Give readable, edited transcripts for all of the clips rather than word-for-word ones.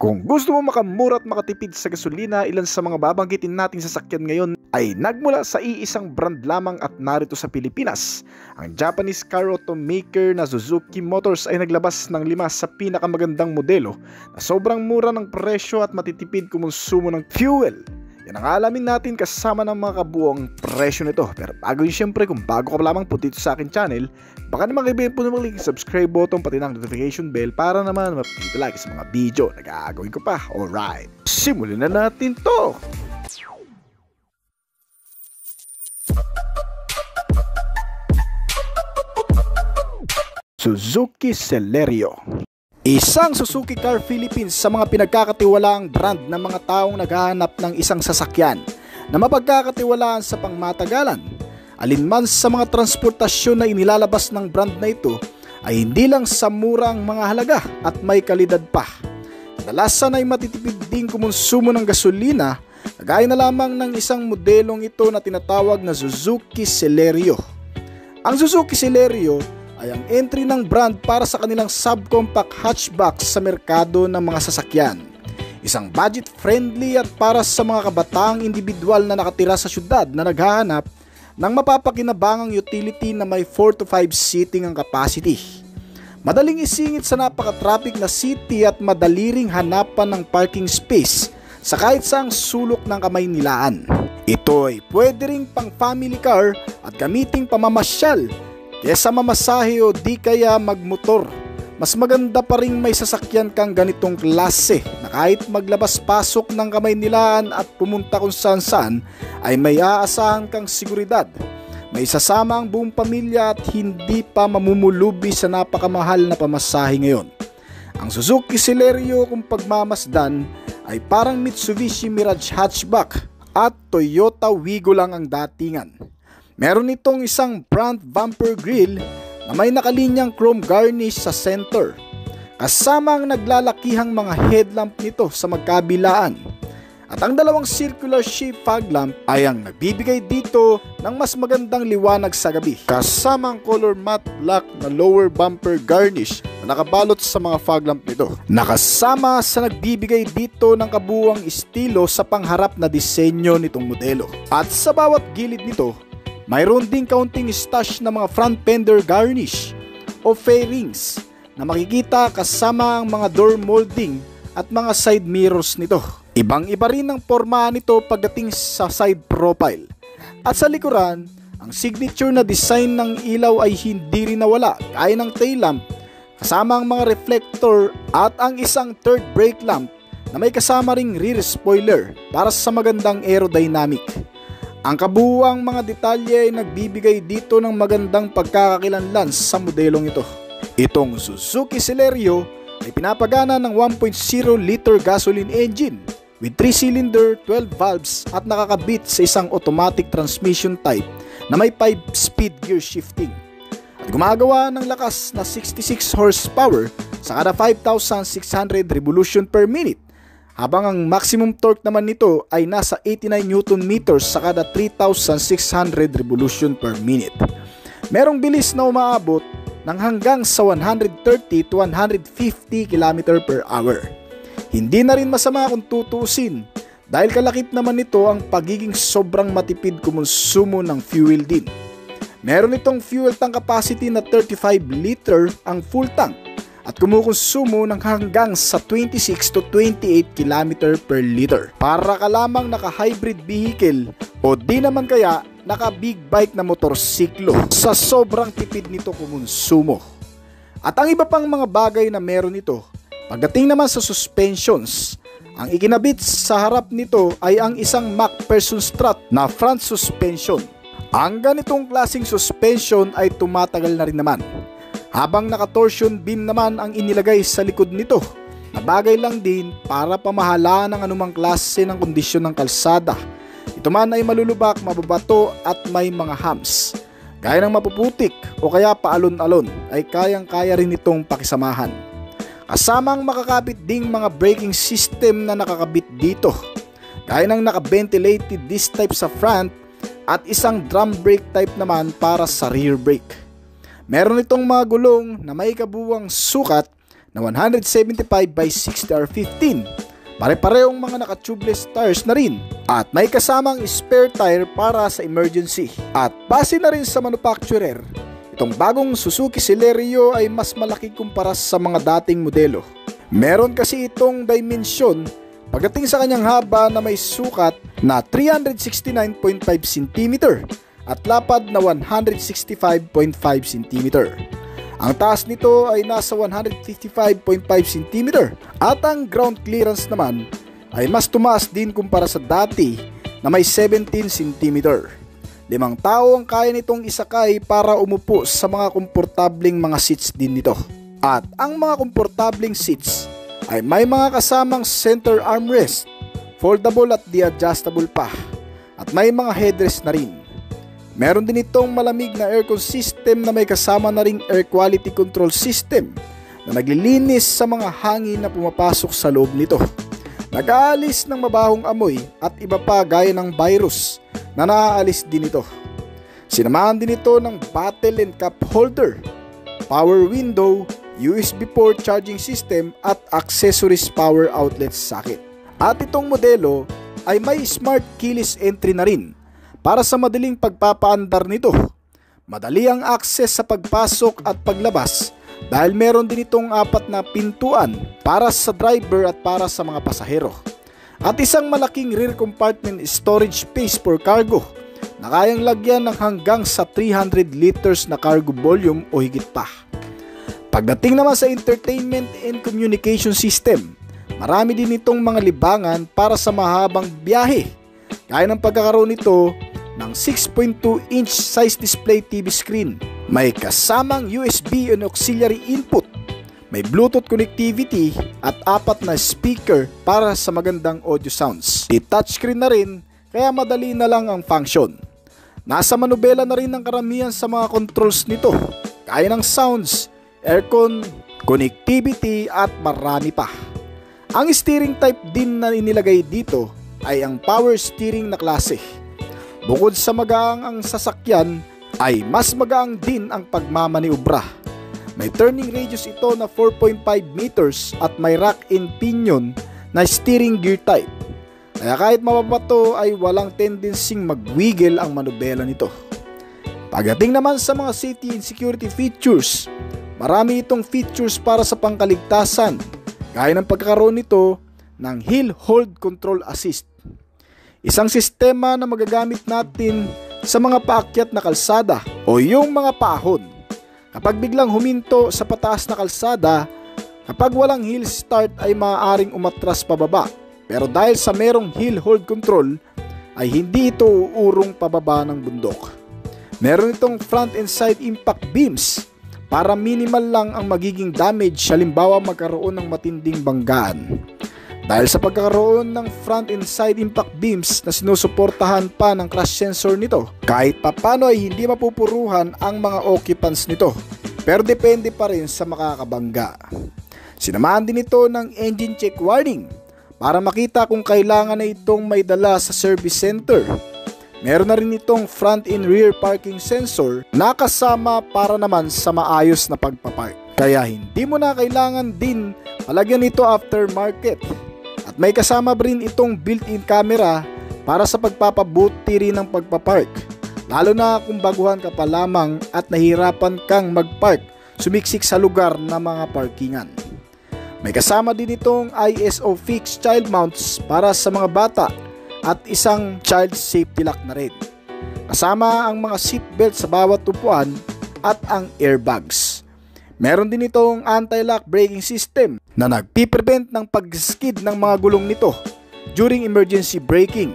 Kung gusto mo makamura at makatipid sa gasolina, ilan sa mga babanggitin nating sasakyan ngayon ay nagmula sa iisang brand lamang at narito sa Pilipinas. Ang Japanese car automaker na Suzuki Motors ay naglabas ng 5 sa pinakamagandang modelo na sobrang mura ng presyo at matitipid kumonsumo ng fuel. Yan ang alamin natin kasama ng mga kabuong presyo nito. Pero bago yun, syempre, kung bago ka pa lamang po dito sa akin channel, baka naman kaibigan po naman click subscribe button pati ng notification bell para naman mapakita like sa mga video na gagawin ko pa. Alright, simulan na natin to! Suzuki Celerio. Isang Suzuki Car Philippines sa mga pinagkakatiwalaang brand ng mga taong naghahanap ng isang sasakyan na mapagkakatiwalaan sa pangmatagalan. Alinman sa mga transportasyon na inilalabas ng brand na ito ay hindi lang sa murang mga halaga at may kalidad pa. Kadalasan ay matitipid din kumonsumo ng gasolina, gaya na lamang ng isang modelong ito na tinatawag na Suzuki Celerio. Ang Suzuki Celerio ay ang entry ng brand para sa kanilang subcompact hatchback sa merkado ng mga sasakyan. Isang budget-friendly at para sa mga kabataang individual na nakatira sa syudad na naghahanap ng mapapakinabangang utility na may 4 to 5 seating ang capacity. Madaling isingit sa napaka-traffic na city at madali ring hanapan ng parking space sa kahit saang sulok ng Kamaynilaan. Ito ay pwede ring pang family car at gamiting pamamasyal kesa mamasahe o di kaya magmotor. Mas maganda pa rin may sasakyan kang ganitong klase na kahit maglabas-pasok ng Kamaynilaan at pumunta kung saan-saan ay may aasahan kang seguridad. May sasama ang buong pamilya at hindi pa mamumulubi sa napakamahal na pamasahe ngayon. Ang Suzuki Celerio kung pagmamasdan ay parang Mitsubishi Mirage hatchback at Toyota Wigo lang ang datingan. Meron itong isang front bumper grille na may nakalinyang chrome garnish sa center, kasama ang naglalakihang mga headlamp nito sa magkabilaan. At ang dalawang circular shape fog lamp ay ang nagbibigay dito ng mas magandang liwanag sa gabi, kasama ang color matte black na lower bumper garnish na nakabalot sa mga fog lamp nito, nakasama sa nagbibigay dito ng kabuuang estilo sa pangharap na disenyo nitong modelo. At sa bawat gilid nito, mayroon ding kaunting stash na mga front fender garnish o fairings na makikita kasama ang mga door molding at mga side mirrors nito. Ibang-iba rin ang porma nito pagdating sa side profile. At sa likuran, ang signature na design ng ilaw ay hindi rin nawala, gaya ng tail lamp, kasama ang mga reflector at ang isang third brake lamp na may kasama ring rear spoiler para sa magandang aerodynamic. Ang kabuuang mga detalye ay nagbibigay dito ng magandang pagkakakilanlan sa modelong ito. Itong Suzuki Celerio ay pinapagana ng 1.0 liter gasoline engine with 3-cylinder, 12 valves at nakakabit sa isang automatic transmission type na may 5-speed gear shifting. At gumagawa ng lakas na 66 horsepower sa kada 5,600 revolution per minute. Habang ang maximum torque naman nito ay nasa 89 Nm sa kada 3,600 revolution per minute. Merong bilis na umaabot ng hanggang sa 130 to 150 km per hour. Hindi na rin masama kung tutuusin dahil kalakip naman nito ang pagiging sobrang matipid kumonsumo ng fuel din. Meron itong fuel tank capacity na 35 liter ang full tank at kumukonsumo ng hanggang sa 26 to 28 km per liter. Para ka lamang naka-hybrid vehicle o di naman kaya naka-big bike na motorsiklo sa sobrang tipid nito kumonsumo. At ang iba pang mga bagay na meron ito, pagdating naman sa suspensions, ang ikinabit sa harap nito ay ang isang MacPherson strut na front suspension. Ang ganitong klaseng suspension ay tumatagal na rin naman. Habang naka-torsion beam naman ang inilagay sa likod nito na bagay lang din para pamahalaan ng anumang klase ng kondisyon ng kalsada. Ito man ay malulubak, mababato at may mga humps. Gaya ng mapuputik o kaya paalon-alon ay kayang-kaya rin itong pakisamahan. Kasamang makakapit ding mga braking system na nakakabit dito. Gaya ng naka-ventilated disc type sa front at isang drum brake type naman para sa rear brake. Meron itong mga gulong na may kabuuang sukat na 175/60R15. Pare-parehong mga naka-tubeless tires na rin at may kasamang spare tire para sa emergency. At base na rin sa manufacturer, itong bagong Suzuki Celerio ay mas malaki kumpara sa mga dating modelo. Meron kasi itong dimensyon pagdating sa kanyang haba na may sukat na 369.5 cm at lapad na 165.5 cm. Ang taas nito ay nasa 155.5 cm at ang ground clearance naman ay mas tumaas din kumpara sa dati na may 17 cm. 5 tao ang kaya nitong isakay para umupo sa mga komportableng mga seats din nito. At ang mga komportableng seats ay may mga kasamang center armrest, foldable at de-adjustable pa, at may mga headrest na rin. Meron din itong malamig na aircon system na may kasama na ring air quality control system na naglilinis sa mga hangin na pumapasok sa loob nito. Nag-aalis ng mabahong amoy at iba pa gaya ng virus na naaalis din ito. Sinamahan din ito ng bottle and cup holder, power window, USB port charging system at accessories power outlet socket. At itong modelo ay may smart keyless entry na rin para sa madaling pagpapaandar nito. Madali ang access sa pagpasok at paglabas dahil meron din itong 4 na pintuan para sa driver at para sa mga pasahero. At isang malaking rear compartment storage space for cargo na kayang lagyan ng hanggang sa 300 liters na cargo volume o higit pa. Pagdating naman sa entertainment and communication system, marami din itong mga libangan para sa mahabang biyahe. Kaya ng pagkakaroon nito ng 6.2-inch size display TV screen. May kasamang USB and auxiliary input. May Bluetooth connectivity at 4 na speaker para sa magandang audio sounds. Touchscreen na rin kaya madali na lang ang function. Nasa manubela na rin ang karamihan sa mga controls nito. Kaya ng sounds, aircon, connectivity at marami pa. Ang steering type din na inilagay dito ay ang power steering na klase. Bukod sa magaang ang sasakyan, ay mas magaang din ang pagmamaniobra. May turning radius ito na 4.5 meters at may rack and pinion na steering gear type. Kaya kahit mababato ay walang tendensing magwiggle ang manubela nito. Pagdating naman sa mga safety and security features, marami itong features para sa pangkaligtasan, gaya ng pagkakaroon nito ng Hill Hold Control Assist. Isang sistema na magagamit natin sa mga paakyat na kalsada o yung mga paahon. Kapag biglang huminto sa pataas na kalsada, kapag walang hill start ay maaaring umatras pababa. Pero dahil sa merong hill hold control, ay hindi ito uurong pababa ng bundok. Meron itong front and side impact beams para minimal lang ang magiging damage halimbawa magkaroon ng matinding banggaan. Dahil sa pagkakaroon ng front and side impact beams na sinusuportahan pa ng crash sensor nito, kahit papano ay hindi mapupuruhan ang mga occupants nito, pero depende pa rin sa makakabangga. Sinamahan din ito ng engine check warning para makita kung kailangan na itong may dala sa service center. Meron na rin itong front and rear parking sensor na kasama para naman sa maayos na pagpapark. Kaya hindi mo na kailangan din palagyan ito aftermarket. At may kasama rin itong built-in camera para sa pagpapabuti rin ng pagpapark. Lalo na kung baguhan ka pa lamang at nahirapan kang magpark sumiksik sa lugar na mga parkingan. May kasama din itong ISO fixed child mounts para sa mga bata at isang child safety lock na rin. Kasama ang mga seatbelt sa bawat upuan at ang airbags. Meron din itong anti-lock braking system na nagpiprevent ng pag-skid ng mga gulong nito during emergency braking.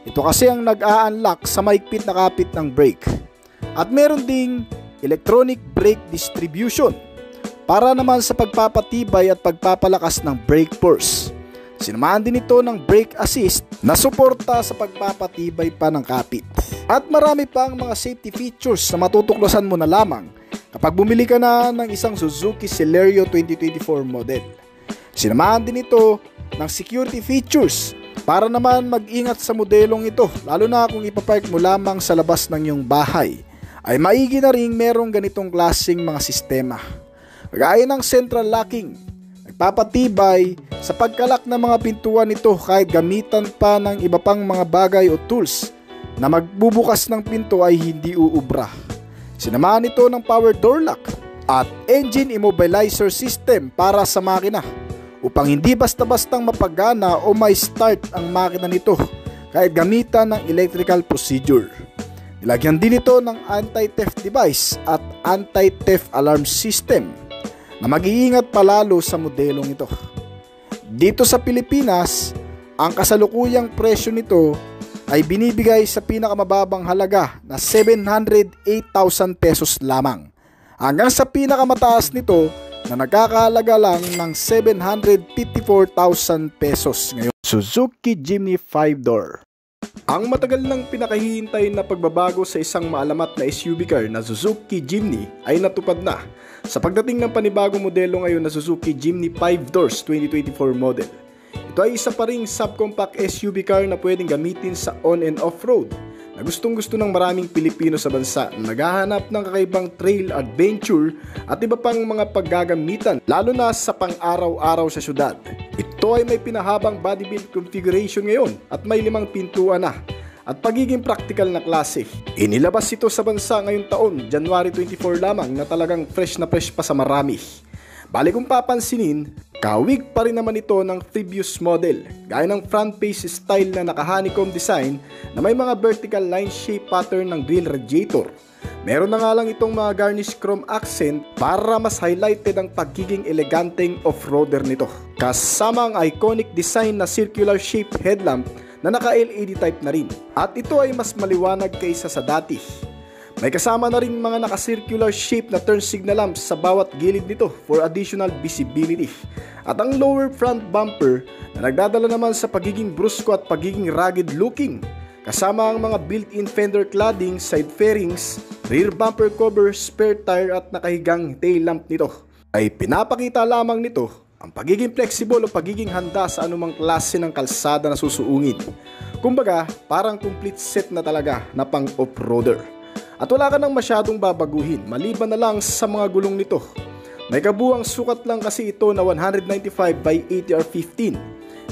Ito kasi ang nag-a-unlock sa maigpit na kapit ng brake. At meron ding electronic brake distribution para naman sa pagpapatibay at pagpapalakas ng brake force. Sinamahan din ito ng brake assist na suporta sa pagpapatibay pa ng kapit. At marami pang mga safety features na matutuklasan mo na lamang kapag bumili ka na ng isang Suzuki Celerio 2024 model. Sinamahan din ito ng security features para naman mag-ingat sa modelong ito, lalo na kung ipapark mo lamang sa labas ng iyong bahay. Ay maigi na rin merong ganitong klaseng mga sistema. Gaya ng central locking nagpapatibay sa pagkalak ng mga pintuan nito kahit gamitan pa ng iba pang mga bagay o tools na magbubukas ng pinto ay hindi uubra. Sinamahan ito ng power door lock at engine immobilizer system para sa makina upang hindi basta-bastang mapagana o may start ang makina nito kahit gamitan ng electrical procedure. Nilagyan din ito ng anti-theft device at anti-theft alarm system na mag-iingat palalo sa modelong ito. Dito sa Pilipinas, ang kasalukuyang presyo nito ay binibigay sa pinakamababang halaga na 708,000 pesos lamang hanggang sa pinakamataas nito na nagkakahalaga lang ng 754,000 pesos ngayon. Suzuki Jimny 5-door. Ang matagal nang pinakahihintay na pagbabago sa isang maalamat na SUV car na Suzuki Jimny ay natupad na sa pagdating ng panibagong modelo ngayon na Suzuki Jimny 5 Doors 2024 model. Ito ay isa pa ring subcompact SUV car na pwedeng gamitin sa on and off-road na gustong-gusto ng maraming Pilipino sa bansa na naghahanap ng kakaibang trail adventure at iba pang mga paggagamitan lalo na sa pang-araw-araw sa syudad. Ito ay may pinahabang body build configuration ngayon at may 5 pintuan na at pagiging practical na klase. Inilabas ito sa bansa ngayong taon, January 24 lamang na talagang fresh na fresh pa sa marami. Bali kung papansinin, kawig pa rin naman ito ng previous model, gaya ng front face style na naka-honeycomb design na may mga vertical line shape pattern ng grill radiator. Meron na nga lang itong mga garnish chrome accent para mas highlighted ang pagiging eleganteng off-roader nito. Kasama ang iconic design na circular shape headlamp na naka-LED type na rin. At ito ay mas maliwanag kaysa sa dati. May kasama na rin mga naka-circular shape na turn signal lamps sa bawat gilid nito for additional visibility. At ang lower front bumper na nagdadala naman sa pagiging brusko at pagiging rugged looking. Kasama ang mga built-in fender cladding, side fairings, rear bumper cover, spare tire at nakahigang tail lamp nito. Ay pinapakita lamang nito ang pagiging flexible o pagiging handa sa anumang klase ng kalsada na susuungin. Kumbaga, parang complete set na talaga na pang off-roader. At wala ka nang masyadong babaguhin maliban na lang sa mga gulong nito. May kabuang sukat lang kasi ito na 195 by 80R15.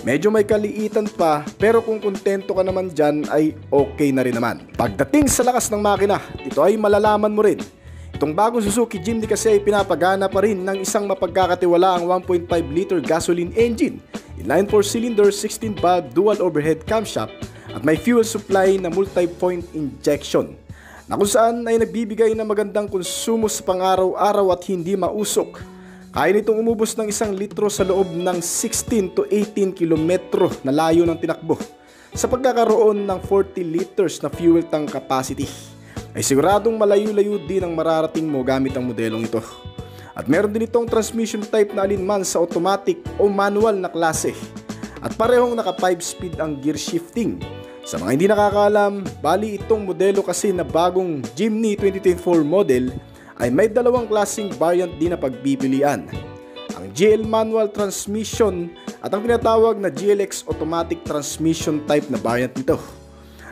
Medyo may kaliitan pa pero kung kontento ka naman dyan ay okay na rin naman. Pagdating sa lakas ng makina, ito ay malalaman mo rin. Itong bagong Suzuki Jimny kasi ay pinapagana pa rin ng isang mapagkakatiwalaang 1.5 liter gasoline engine, inline 4-cylinder 16-valve dual overhead camshaft at may fuel supply na multi-point injection na kung saan ay nagbibigay ng magandang konsumo sa pang-araw-araw at hindi mausok. Kaya nitong umubos ng 1 litro sa loob ng 16 to 18 kilometro na layo ng tinakbo sa pagkakaroon ng 40 liters na fuel tank capacity. Ay siguradong malayo-layo din ang mararating mo gamit ang modelong ito. At meron din itong transmission type na alinman sa automatic o manual na klase. At parehong naka 5-speed ang gear shifting. Sa mga hindi nakakaalam, bali itong modelo kasi na bagong Jimny 2024 model ay may dalawang klaseng variant din na pagpipilian. Ang GL manual transmission at ang tinatawag na GLX automatic transmission type na variant nito,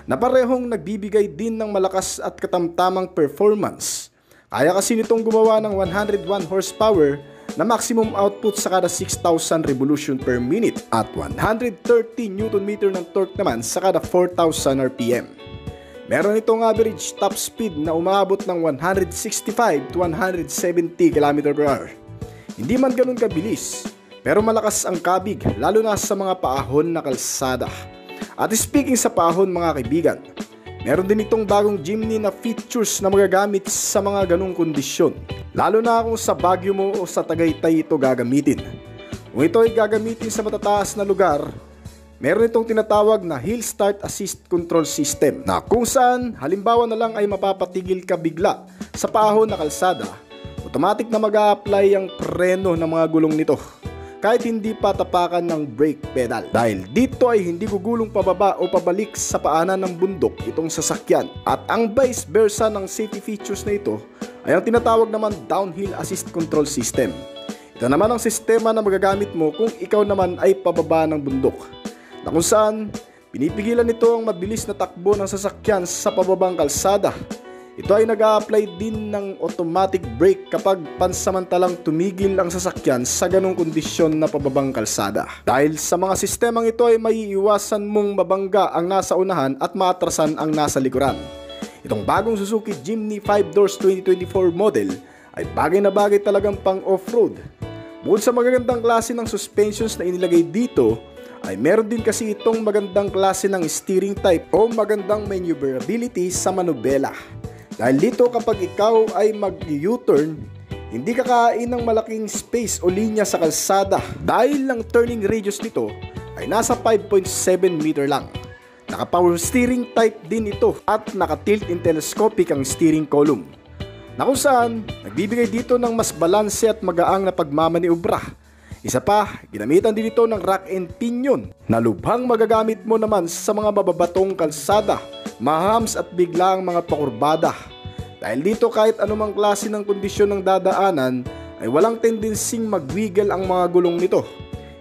na parehong nagbibigay din ng malakas at katamtamang performance. Kaya kasi nitong gumawa ng 101 horsepower na maximum output sa kada 6,000 revolution per minute at 130 Nm ng torque naman sa kada 4,000 RPM. Meron itong average top speed na umabot ng 165 to 170 km/h. Hindi man ganun kabilis, pero malakas ang kabig lalo na sa mga paahon na kalsada. At speaking sa paahon mga kaibigan, meron din itong bagong Jimny na features na magagamit sa mga ganung kondisyon. Lalo na kung sa Baguio mo o sa Tagaytay ito gagamitin. Kung ito ay gagamitin sa matataas na lugar, meron itong tinatawag na Hill Start Assist Control System na kung saan halimbawa na lang ay mapapatigil ka bigla sa paahon na kalsada, automatic na mag-a-apply ang preno ng mga gulong nito kahit hindi pa tapakan ng brake pedal. Dahil dito ay hindi gugulong pababa o pabalik sa paanan ng bundok itong sasakyan. At ang vice versa ng safety features na ito ay ang tinatawag naman Downhill Assist Control System. Ito naman ang sistema na magagamit mo kung ikaw naman ay pababa ng bundok, na kung saan pinipigilan nito ang mabilis na takbo ng sasakyan sa pababang kalsada. Ito ay nag-a-apply din ng automatic brake kapag pansamantalang tumigil ang sasakyan sa ganong kondisyon na pababang kalsada. Dahil sa mga sistemang ito ay maiiwasan mong mabangga ang nasa unahan at maatrasan ang nasa likuran. Itong bagong Suzuki Jimny 5 Doors 2024 model ay bagay na bagay talagang pang off-road. Bukod sa magagandang klase ng suspensions na inilagay dito, ay meron din kasi itong magandang klase ng steering type o magandang maneuverability sa manubela. Dahil dito kapag ikaw ay mag-U-turn, hindi kakain ng malaking space o linya sa kalsada dahil lang turning radius nito ay nasa 5.7 meter lang. Naka-power steering type din ito at naka-tilt and telescopic ang steering column, na kung saan nagbibigay dito ng mas balanse at magaang na pagmamaniobra. Isa pa, ginamitan din ito ng rack and pinion na lubhang magagamit mo naman sa mga mababatong kalsada, mahams at biglaang mga pakurbada. Dahil dito kahit anumang klase ng kondisyon ng dadaanan ay walang tendensing mag-wiggle ang mga gulong nito.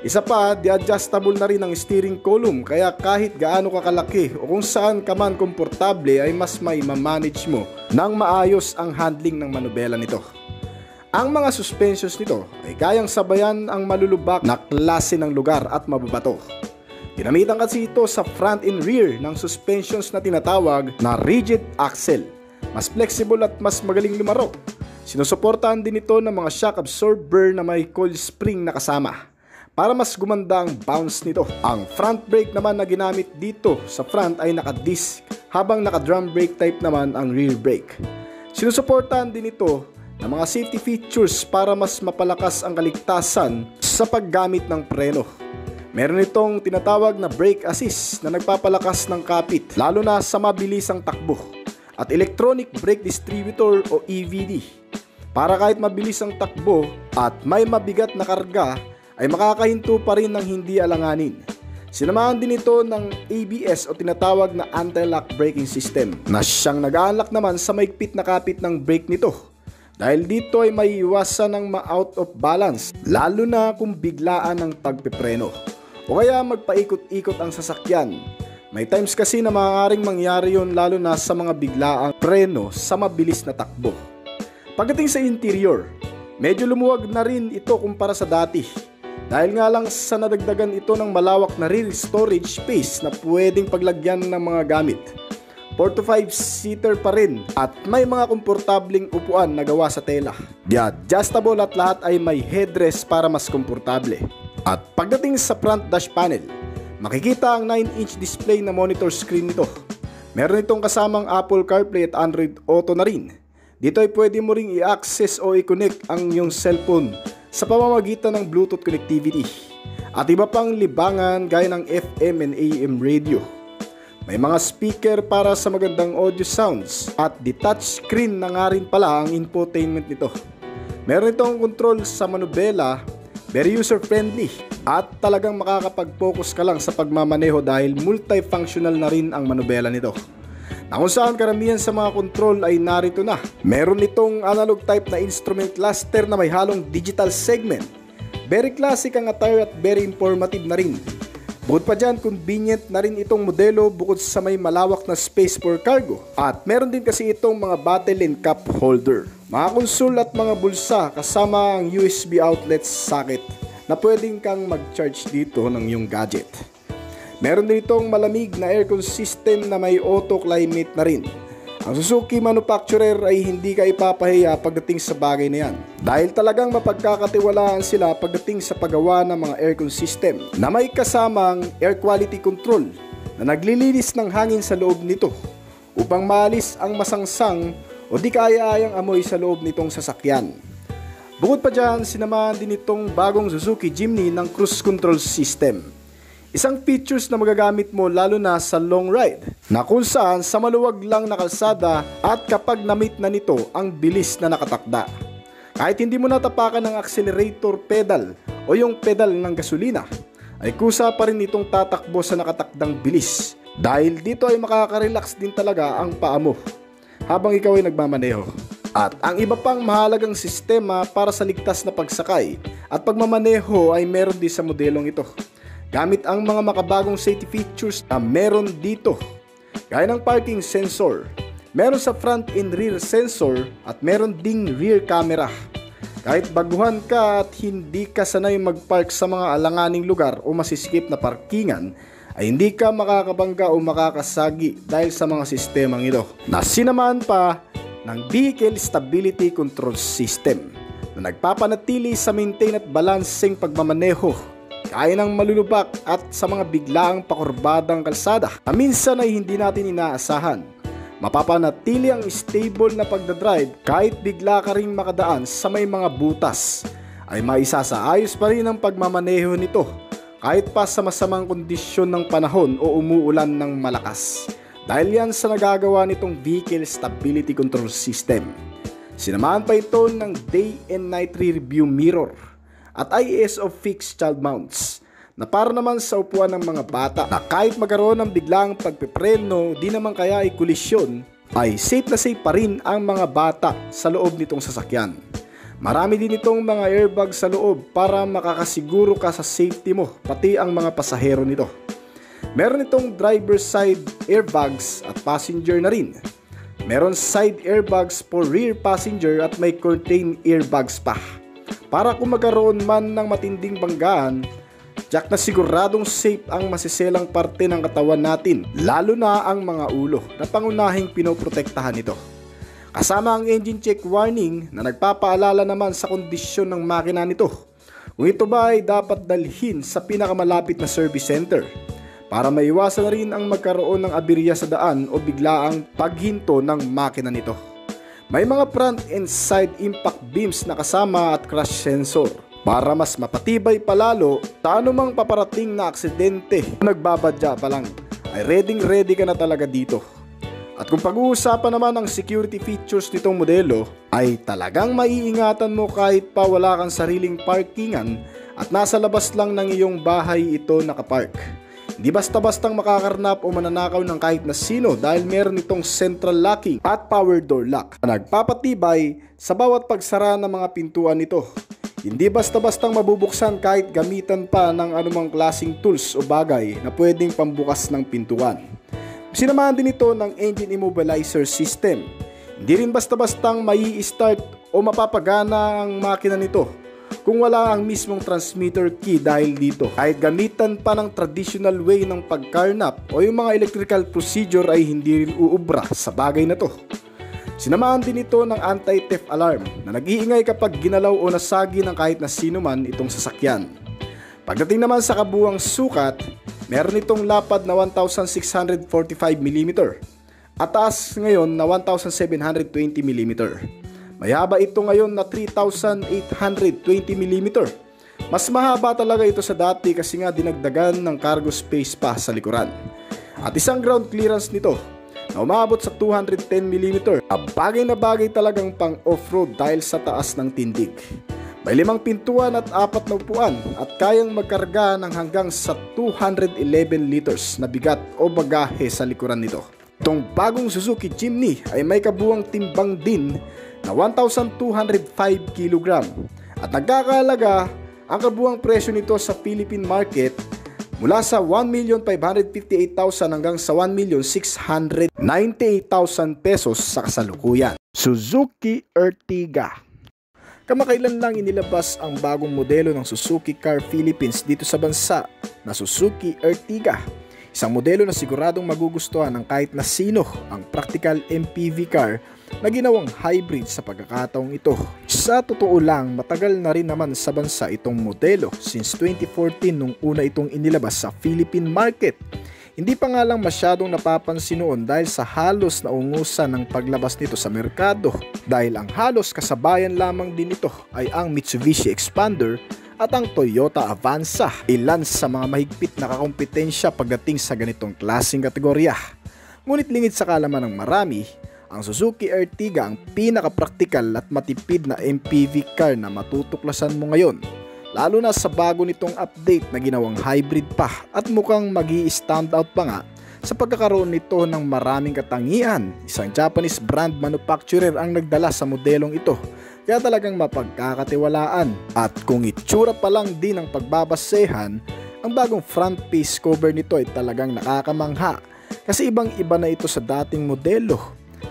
Isa pa, di-adjustable na rin ang steering column kaya kahit gaano kakalaki o kung saan ka man komportable ay mas may mamanage mo nang maayos ang handling ng manubela nito. Ang mga suspensions nito ay kayang sabayan ang malulubak na klase ng lugar at mababato. Ginamitan kasi ito sa front and rear ng suspensions na tinatawag na rigid axle. Mas flexible at mas magaling lumaro. Sinusuportahan din ito ng mga shock absorber na may coil spring na kasama para mas gumanda ang bounce nito. Ang front brake naman na ginamit dito sa front ay naka-disc habang naka-drum brake type naman ang rear brake. Sinusuportahan din ito ng mga safety features para mas mapalakas ang kaligtasan sa paggamit ng preno. Meron itong tinatawag na brake assist na nagpapalakas ng kapit lalo na sa mabilisang takbo, at electronic brake distributor o EVD para kahit mabilis ang takbo at may mabigat na karga ay makakahinto pa rin ng hindi alanganin. Sinamahan din ito ng ABS o tinatawag na anti-lock braking system na siyang nag-a-unlock naman sa maigpit na kapit ng brake nito. Dahil dito ay maiiwasan ng ma-out of balance lalo na kung biglaan ang pagpepreno o kaya magpaikot-ikot ang sasakyan. May times kasi na maaaring mangyari yon lalo na sa mga biglaang preno sa mabilis na takbo. Pagdating sa interior, medyo lumuwag na rin ito kumpara sa dati. Dahil nga lang sa nadagdagan ito ng malawak na rear storage space na pwedeng paglagyan ng mga gamit. 4 to 5 seater pa rin at may mga komportabling upuan na gawa sa tela. Di-adjustable at lahat ay may headrest para mas komportable. At pagdating sa front dash panel, makikita ang 9-inch display na monitor screen nito. Meron itong kasamang Apple CarPlay at Android Auto na rin. Dito ay pwede mo ring i-access o i-connect ang iyong cellphone sa pamamagitan ng Bluetooth connectivity at iba pang libangan gaya ng FM and AM radio. May mga speaker para sa magandang audio sounds at the touch screen na nga rin pala ang infotainment nito. Meron itong control sa manubela, very user friendly at talagang makakapag-focus ka lang sa pagmamaneho dahil multifunctional na rin ang manubela nito. Na kung saan karamihan sa mga control ay narito na. Meron itong analog type na instrument cluster na may halong digital segment. Very classic ang attire at very informative na rin. Bukod pa dyan, convenient na rin itong modelo bukod sa may malawak na space for cargo. At meron din kasi itong mga bottle and cup holder, mga console at mga bulsa kasama ang USB outlet socket na pwedeng kang mag-charge dito ng iyong gadget. Meron din itong malamig na aircon system na may auto climate na rin. Ang Suzuki manufacturer ay hindi ka ipapahiya pagdating sa bagay na yan. Dahil talagang mapagkakatiwalaan sila pagdating sa paggawa ng mga aircon system na may kasamang air quality control na naglilinis ng hangin sa loob nito upang maalis ang masangsang o di kaya-ayang amoy sa loob nitong sasakyan. Bukod pa dyan, sinamahan din itong bagong Suzuki Jimny ng cruise control system. Isang features na magagamit mo lalo na sa long ride, na kung saan sa maluwag lang na kalsada at kapag na-meet na nito ang bilis na nakatakda. Kahit hindi mo natapakan ng accelerator pedal o yung pedal ng gasolina, ay kusa pa rin itong tatakbo sa nakatakdang bilis. Dahil dito ay makaka-relax din talaga ang paa mo habang ikaw ay nagmamaneho. At ang iba pang mahalagang sistema para sa ligtas na pagsakay at pagmamaneho ay meron din sa modelong ito. Gamit ang mga makabagong safety features na meron dito, gaya ng parking sensor, Meron sa front and rear sensor at meron ding rear camera. Kahit baguhan ka at hindi ka sanay magpark sa mga alanganing lugar o masisikip na parkingan, ay hindi ka makakabangga o makakasagi dahil sa mga sistemang ito. Nasinamaan pa ng Vehicle Stability Control System na nagpapanatili sa maintain at balancing pagmamaneho, kaya ng malulubak at sa mga biglaang pakurbadang kalsada na minsan ay hindi natin inaasahan. Mapapanatili ang stable na pagdadrive kahit bigla ka ring makadaan sa may mga butas, ay maisasaayos pa rin ang pagmamaneho nito kahit pa sa masamang kondisyon ng panahon o umuulan ng malakas, dahil yan sa nagagawa nitong Vehicle Stability Control System. Sinamahan pa ito ng day and night rear view mirror at ISO fixed child mounts na para naman sa upuan ng mga bata na kahit magkaroon ng biglang pagpipreno, di naman kaya ay kolisyon, ay safe na safe pa rin ang mga bata sa loob nitong sasakyan. Marami din itong mga airbag sa loob para makakasiguro ka sa safety mo, pati ang mga pasahero nito. Meron itong driver side airbags at passenger na rin. Meron side airbags for rear passenger at may curtain airbags pa, para kung magkaroon man ng matinding banggaan, tiyak na siguradong safe ang masiselang parte ng katawan natin, lalo na ang mga ulo na pangunahing pinoprotektahan nito. Kasama ang engine check warning na nagpapaalala naman sa kondisyon ng makina nito, kung ito ba ay dapat dalhin sa pinakamalapit na service center, para maiwasan na rin ang magkaroon ng aberya sa daan o biglaang paghinto ng makina nito. May mga front and side impact beams na kasama at crash sensor, para mas mapatibay palalo sa anumang paparating na aksidente. Nagbabadya pa lang ay ready ka na talaga dito. At kung pag-uusapan naman ang security features nitong modelo, ay talagang maiingatan mo kahit pa wala kang sariling parkingan at nasa labas lang ng iyong bahay ito nakapark. Hindi basta-bastang makakarnap o mananakaw ng kahit na sino dahil meron itong central locking at power door lock na nagpapatibay sa bawat pagsara ng mga pintuan nito. Hindi basta-bastang mabubuksan kahit gamitan pa ng anumang klaseng tools o bagay na pwedeng pambukas ng pintuan. Sinamahan din ito ng engine immobilizer system. Hindi rin basta-bastang mai-start o mapapagana ang makina nito kung wala ang mismong transmitter key, dahil dito kahit gamitan pa ng traditional way ng pagkarnap o yung mga electrical procedure ay hindi rin uubra sa bagay na to. Sinamahan din ito ng anti-theft alarm na nag-iingay kapag ginalaw o nasagi ng kahit na sino man itong sasakyan. Pagdating naman sa kabuuang sukat, meron itong lapad na 1,645mm at taas ngayon na 1,720mm. May haba ito ngayon na 3,820mm. Mas mahaba talaga ito sa dati kasi nga dinagdagan ng cargo space pa sa likuran. At isang ground clearance nito na umabot sa 210mm. Bagay na bagay talagang pang off-road dahil sa taas ng tindig. May 5 pintuan at 4 na upuan at kayang magkarga ng hanggang sa 211 liters na bigat o bagahe sa likuran nito. Itong bagong Suzuki Jimny ay may kabuuang timbang din na 1,205 kg at nagkakahalaga ang kabuuang presyo nito sa Philippine market mula sa 1,558,000 hanggang sa 1,698,000 pesos sa kasalukuyan. Suzuki Ertiga. Kamakailan lang inilabas ang bagong modelo ng Suzuki Car Philippines dito sa bansa na Suzuki Ertiga. Isang modelo na siguradong magugustuhan ng kahit na sino, ang practical MPV car na ginawang hybrid sa pagkakataong ito. Sa totoo lang, matagal na rin naman sa bansa itong modelo since 2014 nung una itong inilabas sa Philippine market. Hindi pa nga lang masyadong napapansin noon dahil sa halos naungusan ng paglabas nito sa merkado, dahil ang halos kasabayan lamang din ito ay ang Mitsubishi Expander at ang Toyota Avanza, ilan sa mga mahigpit na kakompetensya pagdating sa ganitong klaseng kategorya. Ngunit lingid sa kalaman ng marami, ang Suzuki Ertiga ang pinaka-praktikal at matipid na MPV car na matutuklasan mo ngayon, lalo na sa bago nitong update na ginawang hybrid pa at mukhang magi-stand out pa nga sa pagkakaroon nito ng maraming katangian. Isang Japanese brand manufacturer ang nagdala sa modelong ito, kaya talagang mapagkakatiwalaan. At kung itsura pa lang din ang pagbabasehan, ang bagong front face cover nito ay talagang nakakamangha kasi ibang iba na ito sa dating modelo.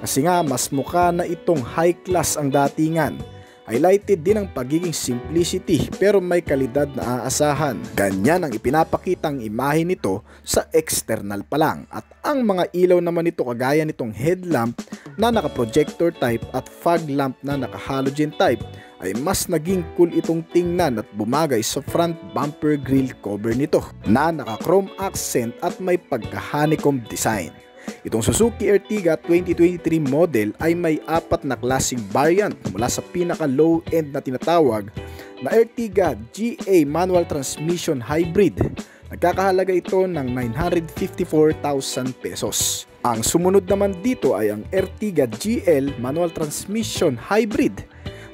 Kasi nga mas mukha na itong high class ang datingan. Highlighted din ang pagiging simplicity pero may kalidad na aasahan. Ganyan ang ipinapakitang imahe nito sa external pa lang. At ang mga ilaw naman nito kagaya nitong headlamp na naka-projector type at fog lamp na naka-halogen type ay mas naging cool itong tingnan at bumagay sa front bumper grille cover nito na naka-chrome accent at may pagka-honeycomb design. Itong Suzuki Ertiga 2023 model ay may 4 na klaseng variant mula sa pinaka low end na tinatawag na Ertiga GA manual transmission hybrid. Nagkakahalaga ito ng 954,000 pesos. Ang sumunod naman dito ay ang Ertiga GL manual transmission hybrid.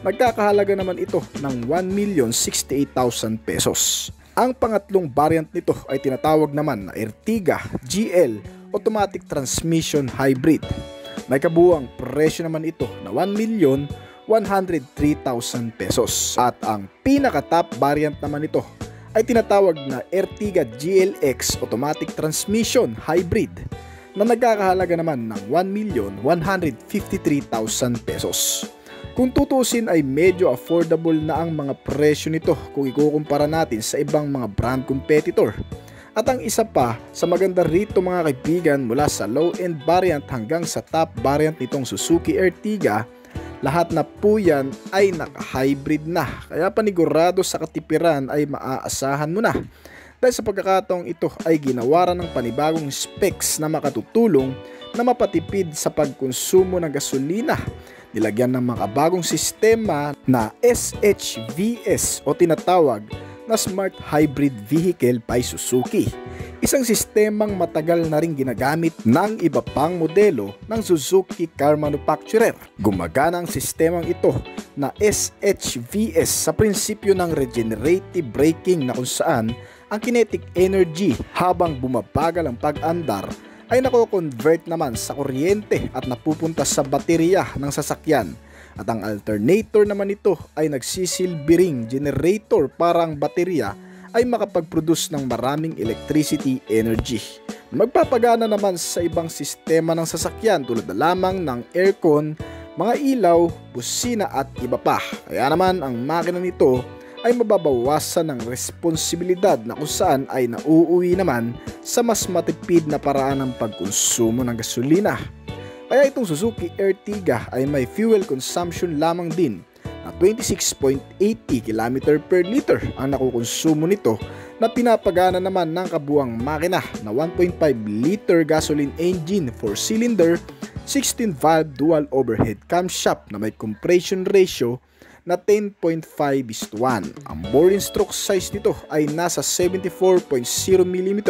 Nagkakahalaga naman ito ng 1,068,000 pesos. Ang pangatlong variant nito ay tinatawag naman na Ertiga GL automatic transmission hybrid. May kabuuang presyo naman ito na 1,103,000 pesos. At ang pinaka-top variant naman ito ay tinatawag na Ertiga GLX automatic transmission hybrid na nagkakahalaga naman ng 1,153,000 pesos. Kung tutusin ay medyo affordable na ang mga presyo nito kung ikukumpara natin sa ibang mga brand competitor. At ang isa pa sa maganda rito mga kaibigan, mula sa low-end variant hanggang sa top variant nitong Suzuki Ertiga, lahat na po yan ay naka-hybrid na. Kaya panigurado sa katipiran ay maaasahan mo na. Dahil sa pagkakataong ito ay ginawaran ng panibagong specs na makatutulong na mapatipid sa pagkonsumo ng gasolina. Nilagyan ng mga bagong sistema na SHVS o tinatawag na Smart Hybrid Vehicle by Suzuki. Isang sistemang matagal na rin ginagamit ng iba pang modelo ng Suzuki car manufacturer. Gumagana ang sistemang ito na SHVS sa prinsipyo ng regenerative braking na kung saan ang kinetic energy habang bumabagal ang pag-andar ay nako-convert naman sa kuryente at napupunta sa baterya ng sasakyan. At ang alternator naman nito ay nagsisilbi ring generator para ang baterya ay makapag-produce ng maraming electricity energy. Magpapagana naman sa ibang sistema ng sasakyan tulad na lamang ng aircon, mga ilaw, busina at iba pa. Kaya naman ang makina nito ay mababawasan ng responsibilidad na kung saan ay nauuwi naman sa mas matipid na paraan ng pagkonsumo ng gasolina. Kaya itong Suzuki Ertiga ay may fuel consumption lamang din na 26.80 km per liter ang nakukonsumo nito na pinapagana naman ng kabuang makina na 1.5 liter gasoline engine 4-cylinder 16-valve dual overhead camshaft na may compression ratio na 10.5:1. Ang boring stroke size nito ay nasa 74.0 mm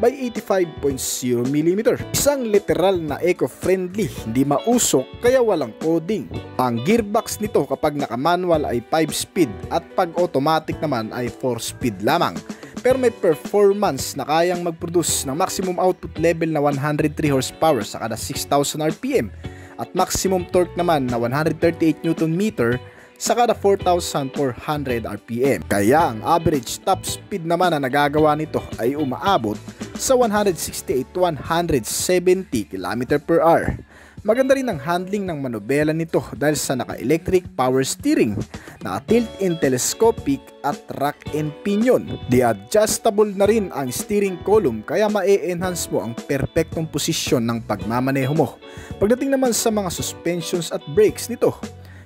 by 85.0 mm. Isang literal na eco-friendly, hindi mausok kaya walang coding. Ang gearbox nito kapag naka-manual ay 5-speed at pag automatic naman ay 4-speed lamang. Pero may performance na kayang mag-produce ng maximum output level na 103 horsepower sa kada 6,000 RPM at maximum torque naman na 138 Nm sa kada 4,400 RPM. Kaya ang average top speed naman na nagagawa nito ay umaabot sa 168 to 170 km per hour. Maganda rin ang handling ng manobela nito dahil sa naka-electric power steering, naka-tilt-in telescopic at rack and pinion. Di-adjustable na rin ang steering column kaya ma-enhance mo ang perpektong posisyon ng pagmamaneho mo. Pagdating naman sa mga suspensions at brakes nito,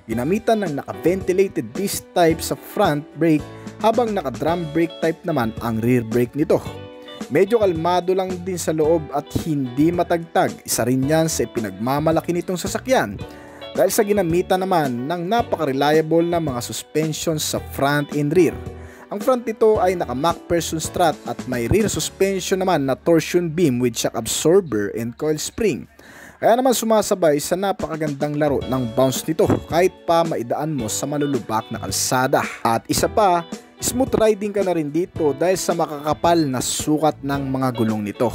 ginamitan ng naka-ventilated disc type sa front brake habang naka-drum brake type naman ang rear brake nito. Medyo kalmado lang din sa loob at hindi matagtag. Isa rin yan sa pinagmamalaki nitong sasakyan dahil sa ginamitan naman ng napaka-reliable na mga suspension sa front and rear. Ang front nito ay naka MacPherson strut at may rear suspension naman na torsion beam with shock absorber and coil spring. Kaya naman sumasabay sa napakagandang laro ng bounce nito kahit pa maidaan mo sa malulubak na kalsada. At isa pa, smooth riding ka na rin dito dahil sa makakapal na sukat ng mga gulong nito.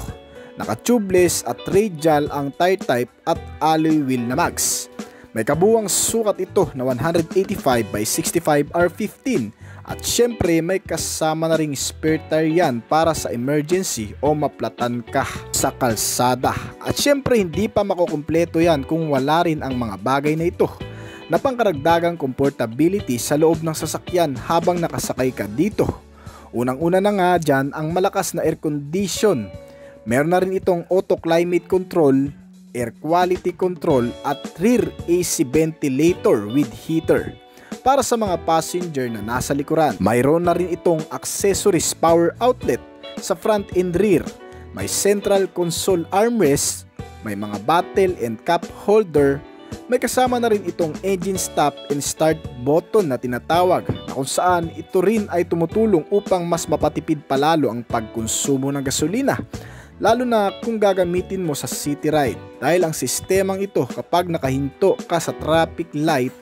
Naka-tubeless at radial ang tire type at alloy wheel na mags. May kabuuang sukat ito na 185 by 65 R15 at syempre may kasama na ring spare tire yan para sa emergency o maplatan ka. sa kalsada. At syempre hindi pa makukumpleto yan kung wala rin ang mga bagay na ito na pangkaragdagang comfortability sa loob ng sasakyan habang nakasakay ka dito. Unang-una na nga dyan ang malakas na air condition. Meron na rin itong auto climate control, air quality control at rear AC ventilator with heater para sa mga passenger na nasa likuran. Mayroon na rin itong accessories power outlet sa front and rear. May central console armrest, may mga bottle and cup holder. May kasama na rin itong engine stop and start button na tinatawag na kung saan ito rin ay tumutulong upang mas mapatipid palalo ang pagkonsumo ng gasolina, lalo na kung gagamitin mo sa city ride, dahil ang sistemang ito kapag nakahinto ka sa traffic light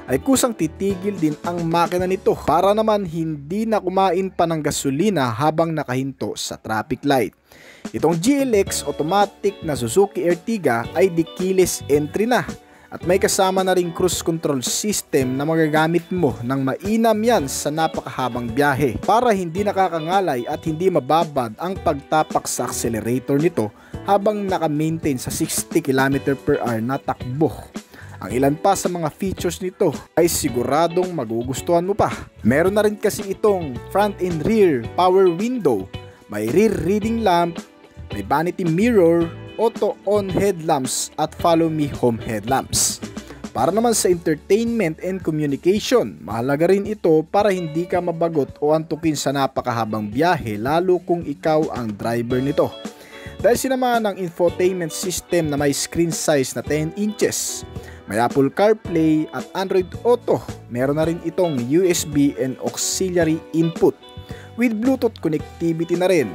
ay kusang titigil din ang makina nito para naman hindi na kumain pa ng gasolina habang nakahinto sa traffic light. Itong GLX automatic na Suzuki Ertiga ay di keyless entry na. At may kasama na ring cruise control system na magagamit mo ng mainam yan sa napakahabang biyahe para hindi nakakangalay at hindi mababad ang pagtapak sa accelerator nito habang naka-maintain sa 60 km/h na takbo. Ang ilan pa sa mga features nito ay siguradong magugustuhan mo pa. Meron na rin kasi itong front and rear power window, may rear reading lamp, may vanity mirror, auto on headlamps at follow me home headlamps. Para naman sa entertainment and communication, mahalaga rin ito para hindi ka mabagot o antukin sa napakahabang biyahe lalo kung ikaw ang driver nito. Dahil sinamahan ng infotainment system na may screen size na 10 inches, may Apple CarPlay at Android Auto. Meron na rin itong USB and auxiliary input with Bluetooth connectivity na rin.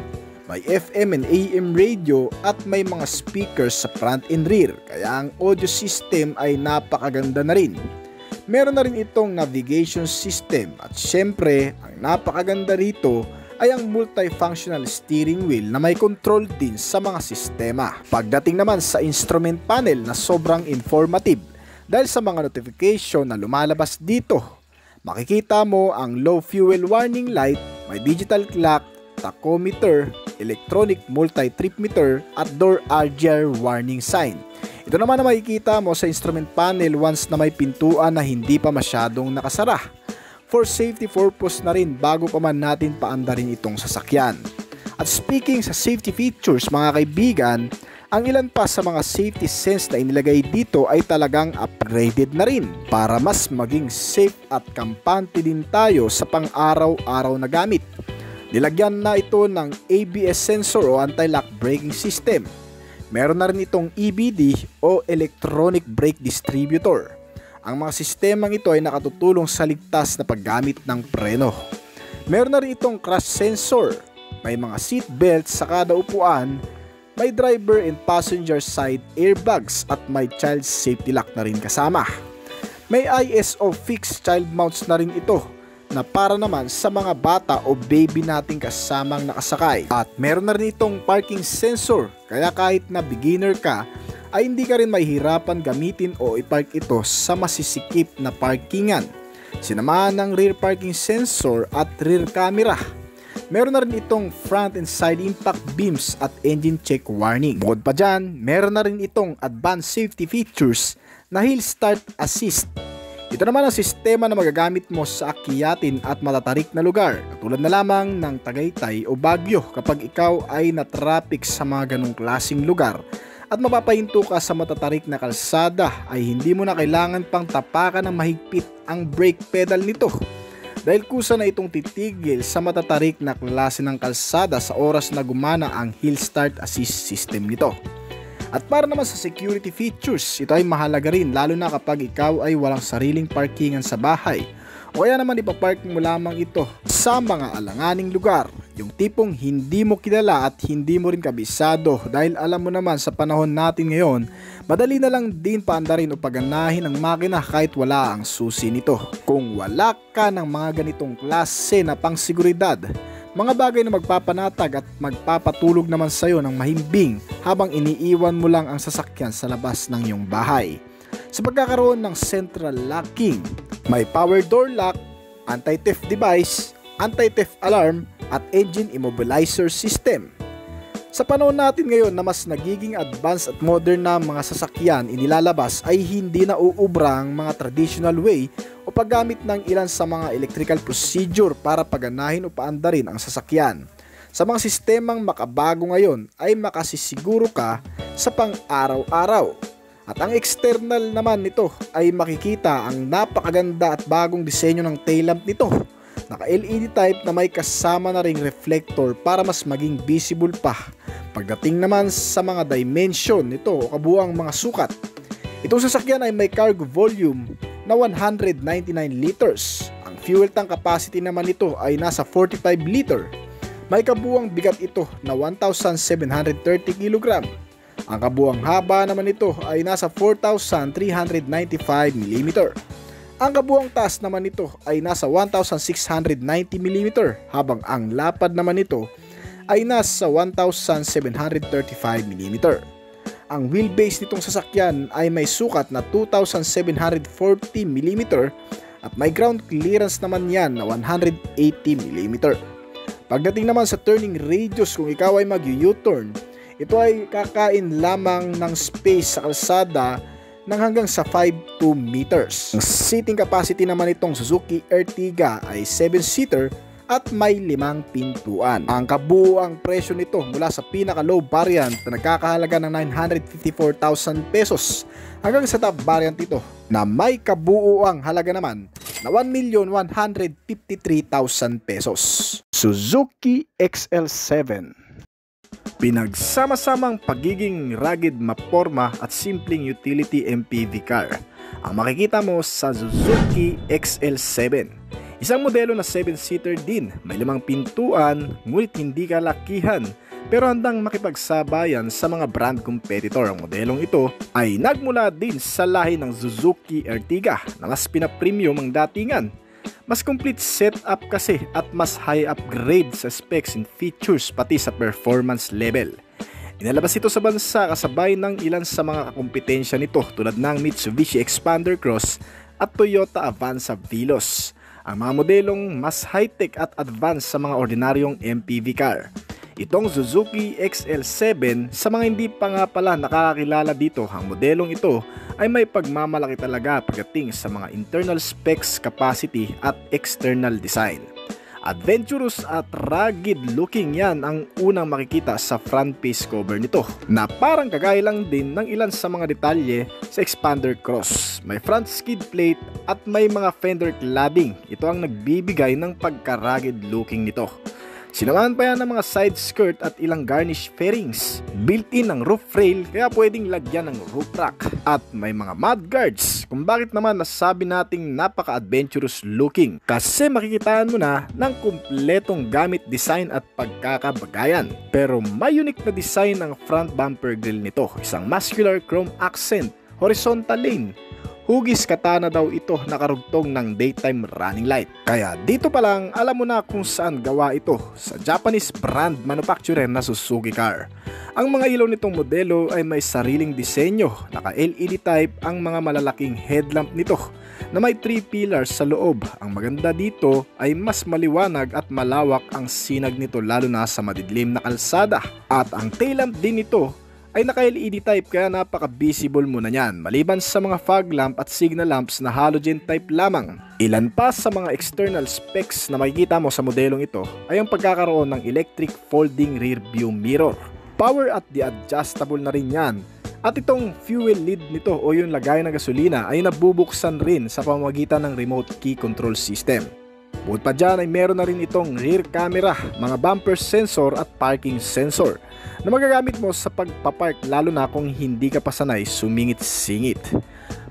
May FM and AM radio at may mga speakers sa front and rear, kaya ang audio system ay napakaganda na rin. Meron na rin itong navigation system at syempre ang napakaganda rito ay ang multifunctional steering wheel na may control din sa mga sistema. Pagdating naman sa instrument panel na sobrang informative dahil sa mga notification na lumalabas dito. Makikita mo ang low fuel warning light, may digital clock, tachometer, electronic multi-trip meter at door ajar warning sign. Ito naman na makikita mo sa instrument panel once na may pintuan na hindi pa masyadong nakasara. For safety purpose na rin bago pa man natin paandarin itong sasakyan. At speaking sa safety features mga kaibigan, ang ilan pa sa mga safety sense na inilagay dito ay talagang upgraded na rin para mas maging safe at kampante din tayo sa pang-araw-araw na gamit. Nilagyan na ito ng ABS sensor o anti-lock braking system. Meron na rin itong EBD o electronic brake distributor. Ang mga sistemang ito ay nakatutulong sa ligtas na paggamit ng preno. Meron na rin itong crash sensor. May mga seat belts sa kada upuan. May driver and passenger side airbags at may child safety lock na rin kasama. May ISO fixed child mounts na rin ito na para naman sa mga bata o baby nating kasamang nakasakay. At meron na rin itong parking sensor, kaya kahit na beginner ka ay hindi ka rin mahihirapan gamitin o ipark ito sa masisikip na parkingan. Sinamahan ng rear parking sensor at rear camera. Meron na rin itong front and side impact beams at engine check warning. Bukod pa dyan, meron na rin itong advanced safety features na hill start assist. Ito naman ang sistema na magagamit mo sa akyatin at matatarik na lugar, katulad na lamang ng Tagaytay o Baguio kapag ikaw ay na-traffic sa mga ganong klaseng lugar at mapapahinto ka sa matatarik na kalsada ay hindi mo na kailangan pang tapakan ng mahigpit ang brake pedal nito. Dahil kusa na itong titigil sa matatarik na klase ng kalsada sa oras na gumana ang hill start assist system nito. At para naman sa security features, ito ay mahalaga rin lalo na kapag ikaw ay walang sariling parkingan sa bahay o kaya naman ipapark mo lamang ito sa mga alanganing lugar, yung tipong hindi mo kilala at hindi mo rin kabisado dahil alam mo naman sa panahon natin ngayon, madali na lang din paandarin o paganahin ang makina kahit wala ang susi nito. Kung wala ka ng mga ganitong klase na pangseguridad, mga bagay na magpapanatag at magpapatulog naman sa iyo ng mahimbing habang iniiwan mo lang ang sasakyan sa labas ng iyong bahay. Sa pagkakaroon ng central locking, may power door lock, anti-theft device, anti-theft alarm at engine immobilizer system. Sa panahon natin ngayon na mas nagiging advanced at modern na mga sasakyan inilalabas ay hindi na uubra ang mga traditional way o paggamit ng ilan sa mga electrical procedure para paganahin o paandarin ang sasakyan. Sa mga sistemang makabago ngayon ay makasisiguro ka sa pang-araw-araw. At ang external naman nito ay makikita ang napakaganda at bagong disenyo ng tail lamp nito. Naka-LED type na may kasama na ring reflector para mas maging visible pa. Pagdating naman sa mga dimension nito o kabuuang mga sukat, itong sasakyan ay may cargo volume na 199 liters. Ang fuel tank capacity naman nito ay nasa 45 liter. May kabuuang bigat ito na 1,730 kg. Ang kabuuang haba naman nito ay nasa 4,395 mm. Ang kabuuang taas naman nito ay nasa 1,690 mm habang ang lapad naman nito ay nasa 1,735 mm. Ang wheelbase nitong sasakyan ay may sukat na 2,740 mm at may ground clearance naman yan na 180 mm. Pagdating naman sa turning radius, kung ikaw ay mag-U-turn, ito ay kakain lamang ng space sa kalsada ng hanggang sa 5.2 meters. Ang seating capacity naman itong Suzuki Ertiga ay 7-seater at may 5 pintuan. Ang kabuuang presyo nito mula sa pinaka-low variant na nagkakahalaga ng 954,000 pesos hanggang sa top variant ito na may kabuuang halaga naman na 1,153,000 pesos. Suzuki XL7. Pinagsama-samang pagiging rugged, maporma at simpleng utility MPV car ang makikita mo sa Suzuki XL7. Isang modelo na 7-seater din, may 5 pintuan, ngunit hindi kalakihan pero handang makipagsabayan sa mga brand competitor. Ang modelong ito ay nagmula din sa lahi ng Suzuki Ertiga na mas pinapremium ang datingan. Mas complete setup kasi at mas high upgrade sa specs and features pati sa performance level. Inalabas ito sa bansa kasabay ng ilan sa mga kakumpetensya nito tulad ng Mitsubishi Expander Cross at Toyota Avanza Veloz. Ang mga modelong mas high-tech at advanced sa mga ordinaryong MPV car. Itong Suzuki XL7, sa mga hindi pa nga pala nakakakilala dito, ang modelong ito ay may pagmamalaki talaga pagdating sa mga internal specs, capacity at external design. Adventurous at rugged looking yan ang unang makikita sa front face cover nito na parang kagaya lang din ng ilan sa mga detalye sa Expander Cross. May front skid plate at may mga fender cladding. Ito ang nagbibigay ng pagka-rugged looking nito. Sinamahan pa yan ng mga side skirt at ilang garnish fairings. Built-in ang roof rail kaya pwedeng lagyan ng roof rack. At may mga mudguards kung bakit naman nasabi nating napaka-adventurous looking. Kasi makikitaan mo na ng kumpletong gamit, design at pagkakabagayan. Pero may unique na design ang front bumper grill nito. Isang muscular chrome accent, horizontal lane. Hugis katana daw ito nakarugtong ng daytime running light. Kaya dito pa lang alam mo na kung saan gawa ito, sa Japanese brand manufacturer na Suzuki car. Ang mga ilaw nitong modelo ay may sariling disenyo, naka-LED type ang mga malalaking headlamp nito na may 3 pillars sa loob. Ang maganda dito ay mas maliwanag at malawak ang sinag nito lalo na sa madidilim na kalsada. At ang tail lamp din nito ay naka-LED type kaya napaka-visible mo na yan maliban sa mga fog lamp at signal lamps na halogen type lamang. Ilan pa sa mga external specs na makikita mo sa modelong ito ay ang pagkakaroon ng electric folding rear view mirror. Power at the-adjustable na rin yan. At itong fuel lid nito o yung lagay ng gasolina ay nabubuksan rin sa pamamagitan ng remote key control system. Bukod pa dyan ay meron na rin itong rear camera, mga bumper sensor at parking sensor na magagamit mo sa pagpapark lalo na kung hindi ka pa sanay sumingit-singit.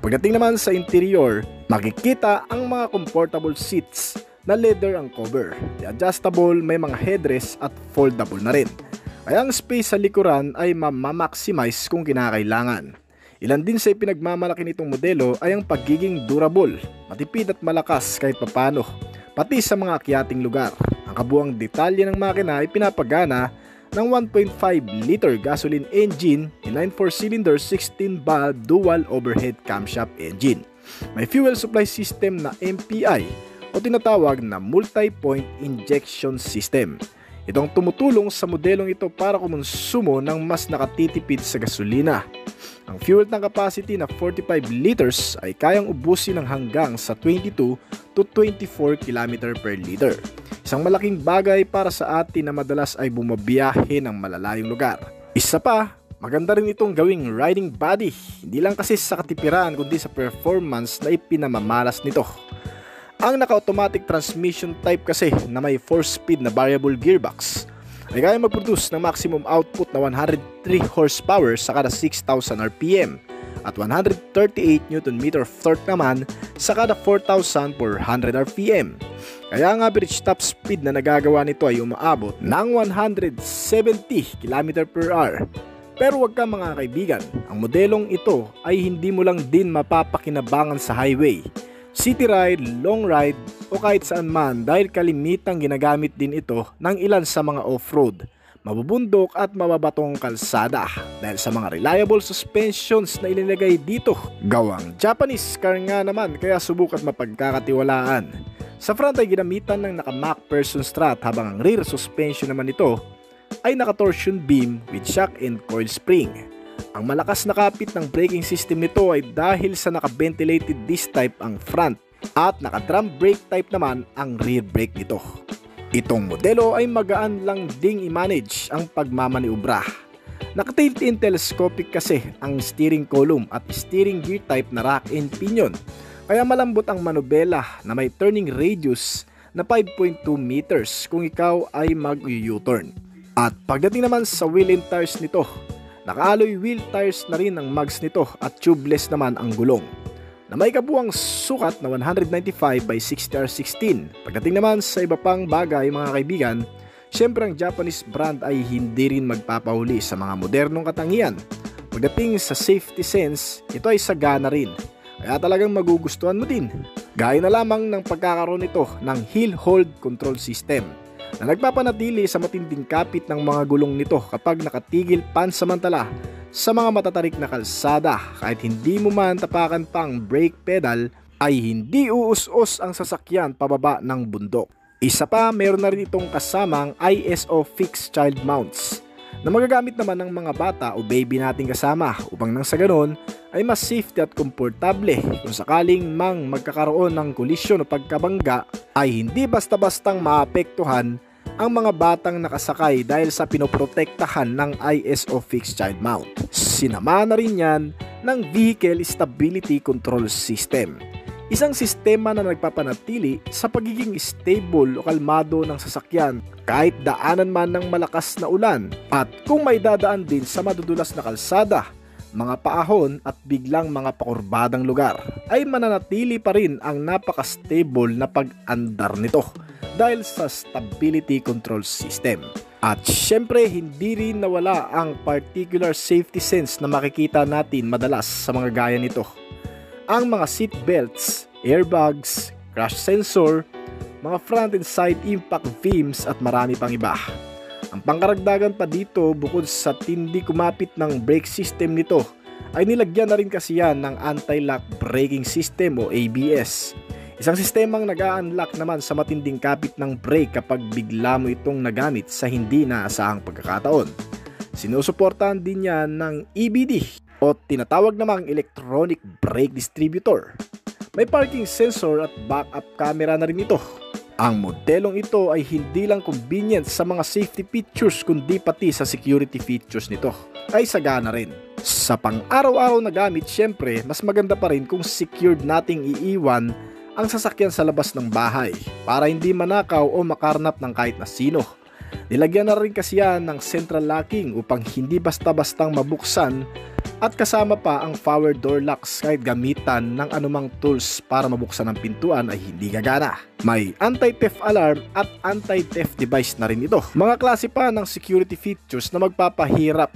Pagdating naman sa interior, makikita ang mga comfortable seats na leather ang cover. Adjustable, may mga headrest at foldable na rin. Kaya ang space sa likuran ay mamamaximize kung kinakailangan. Ilan din sa pinagmamalaki nitong modelo ay ang pagiging durable, matipid at malakas kahit papano, pati sa mga akyating lugar. Ang kabuang detalye ng makina ay pinapagana ng 1.5 liter gasoline engine, 9-4-cylinder 16-valve dual overhead camshaft engine. May fuel supply system na MPI o tinatawag na multi-point injection system. Itong tumutulong sa modelong ito para kumonsumo ng mas nakatitipid sa gasolina. Ang fuel tank capacity na 45 liters ay kayang ubusin ng hanggang sa 22 to 24 km per liter. Isang malaking bagay para sa atin na madalas ay bumabiyahe ng malalayong lugar. Isa pa, maganda rin itong gawing riding body, hindi lang kasi sa katipiran kundi sa performance na ipinamamalas nito. Ang naka-automatic transmission type kasi na may 4-speed na variable gearbox ay kaya mag-produce ng maximum output na 103 horsepower sa kada 6,000 RPM at 138 Nm of torque naman sa kada 4,400 RPM. Kaya ang average top speed na nagagawa nito ay umaabot ng 170 km per hour. Pero wag ka mga kaibigan, ang modelong ito ay hindi mo lang din mapapakinabangan sa highway, city ride, long ride o kahit saan man dahil kalimitang ginagamit din ito ng ilan sa mga off-road, mabubundok at mababatong kalsada dahil sa mga reliable suspensions na ilinagay dito. Gawang Japanese car nga naman kaya subuk at mapagkakatiwalaan. Sa front ay ginamitan ng naka-MacPherson strut habang ang rear suspension naman ito ay naka-torsion beam with shock and coil spring. Ang malakas na kapit ng braking system nito ay dahil sa naka-ventilated disc type ang front at naka-drum brake type naman ang rear brake nito. Itong modelo ay magaan lang ding i-manage ang pagmamaniobra. Naka-tilt-in telescopic kasi ang steering column at steering gear type na rack and pinion. Kaya malambot ang manubela na may turning radius na 5.2 meters kung ikaw ay mag-U-turn. At pagdating naman sa wheel and tires nito, naka-alloy wheel tires na rin ang mags nito at tubeless naman ang gulong na may kabuang sukat na 195 by 60R16. Pagdating naman sa iba pang bagay mga kaibigan, syempre ang Japanese brand ay hindi rin magpapahuli sa mga modernong katangian. Pagdating sa safety sense, ito ay sagana rin, kaya talagang magugustuhan mo din. Gaya na lamang ng pagkakaroon nito ng hill hold control system na nagpapanatili sa matinding kapit ng mga gulong nito kapag nakatigil pansamantala sa mga matatarik na kalsada. Kahit hindi mo man tapakan pang brake pedal ay hindi uus-us ang sasakyan pababa ng bundok. Isa pa, meron na rin itong kasamang ISO fixed child mounts na magagamit naman ng mga bata o baby nating kasama upang nang sa ganon ay mas safety at komportable kung sakaling magkakaroon ng kolisyon o pagkabangga ay hindi basta-bastang maapektuhan ang mga batang nakasakay dahil sa pinoprotektahan ng ISO fixed child mount. Sinama na rin yan ng Vehicle Stability Control System, isang sistema na nagpapanatili sa pagiging stable o kalmado ng sasakyan kahit daanan man ng malakas na ulan at kung may dadaan din sa madudulas na kalsada, mga paahon at biglang mga pakurbadang lugar ay mananatili pa rin ang napaka-stable na pag-andar nito dahil sa stability control system. At syempre hindi rin nawala ang particular safety sense na makikita natin madalas sa mga gaya nito. Ang mga seat belts, airbags, crash sensor, mga front and side impact beams at marami pang iba. Ang pangkaragdagan pa dito bukod sa tindi kumapit ng brake system nito ay nilagyan na rin kasi yan ng anti-lock braking system o ABS. Isang sistemang nag-a-unlock naman sa matinding kapit ng brake kapag bigla mo itong nagamit sa hindi naasahang pagkakataon. Sinusuportahan din yan ng EBD o tinatawag namang electronic brake distributor. May parking sensor at backup camera na rin ito. Ang modelong ito ay hindi lang convenient sa mga safety features kundi pati sa security features nito ay sagana rin. Sa pang-araw-araw na gamit, syempre mas maganda pa rin kung secured nating iiwan ang sasakyan sa labas ng bahay para hindi manakaw o makarnap ng kahit na sino. Nilagyan na rin kasi yan ng central locking upang hindi basta-bastang mabuksan at kasama pa ang power door locks kahit gamitan ng anumang tools para mabuksan ang pintuan ay hindi gagana. May anti-theft alarm at anti-theft device na rin ito. Mga klase pa ng security features na magpapahirap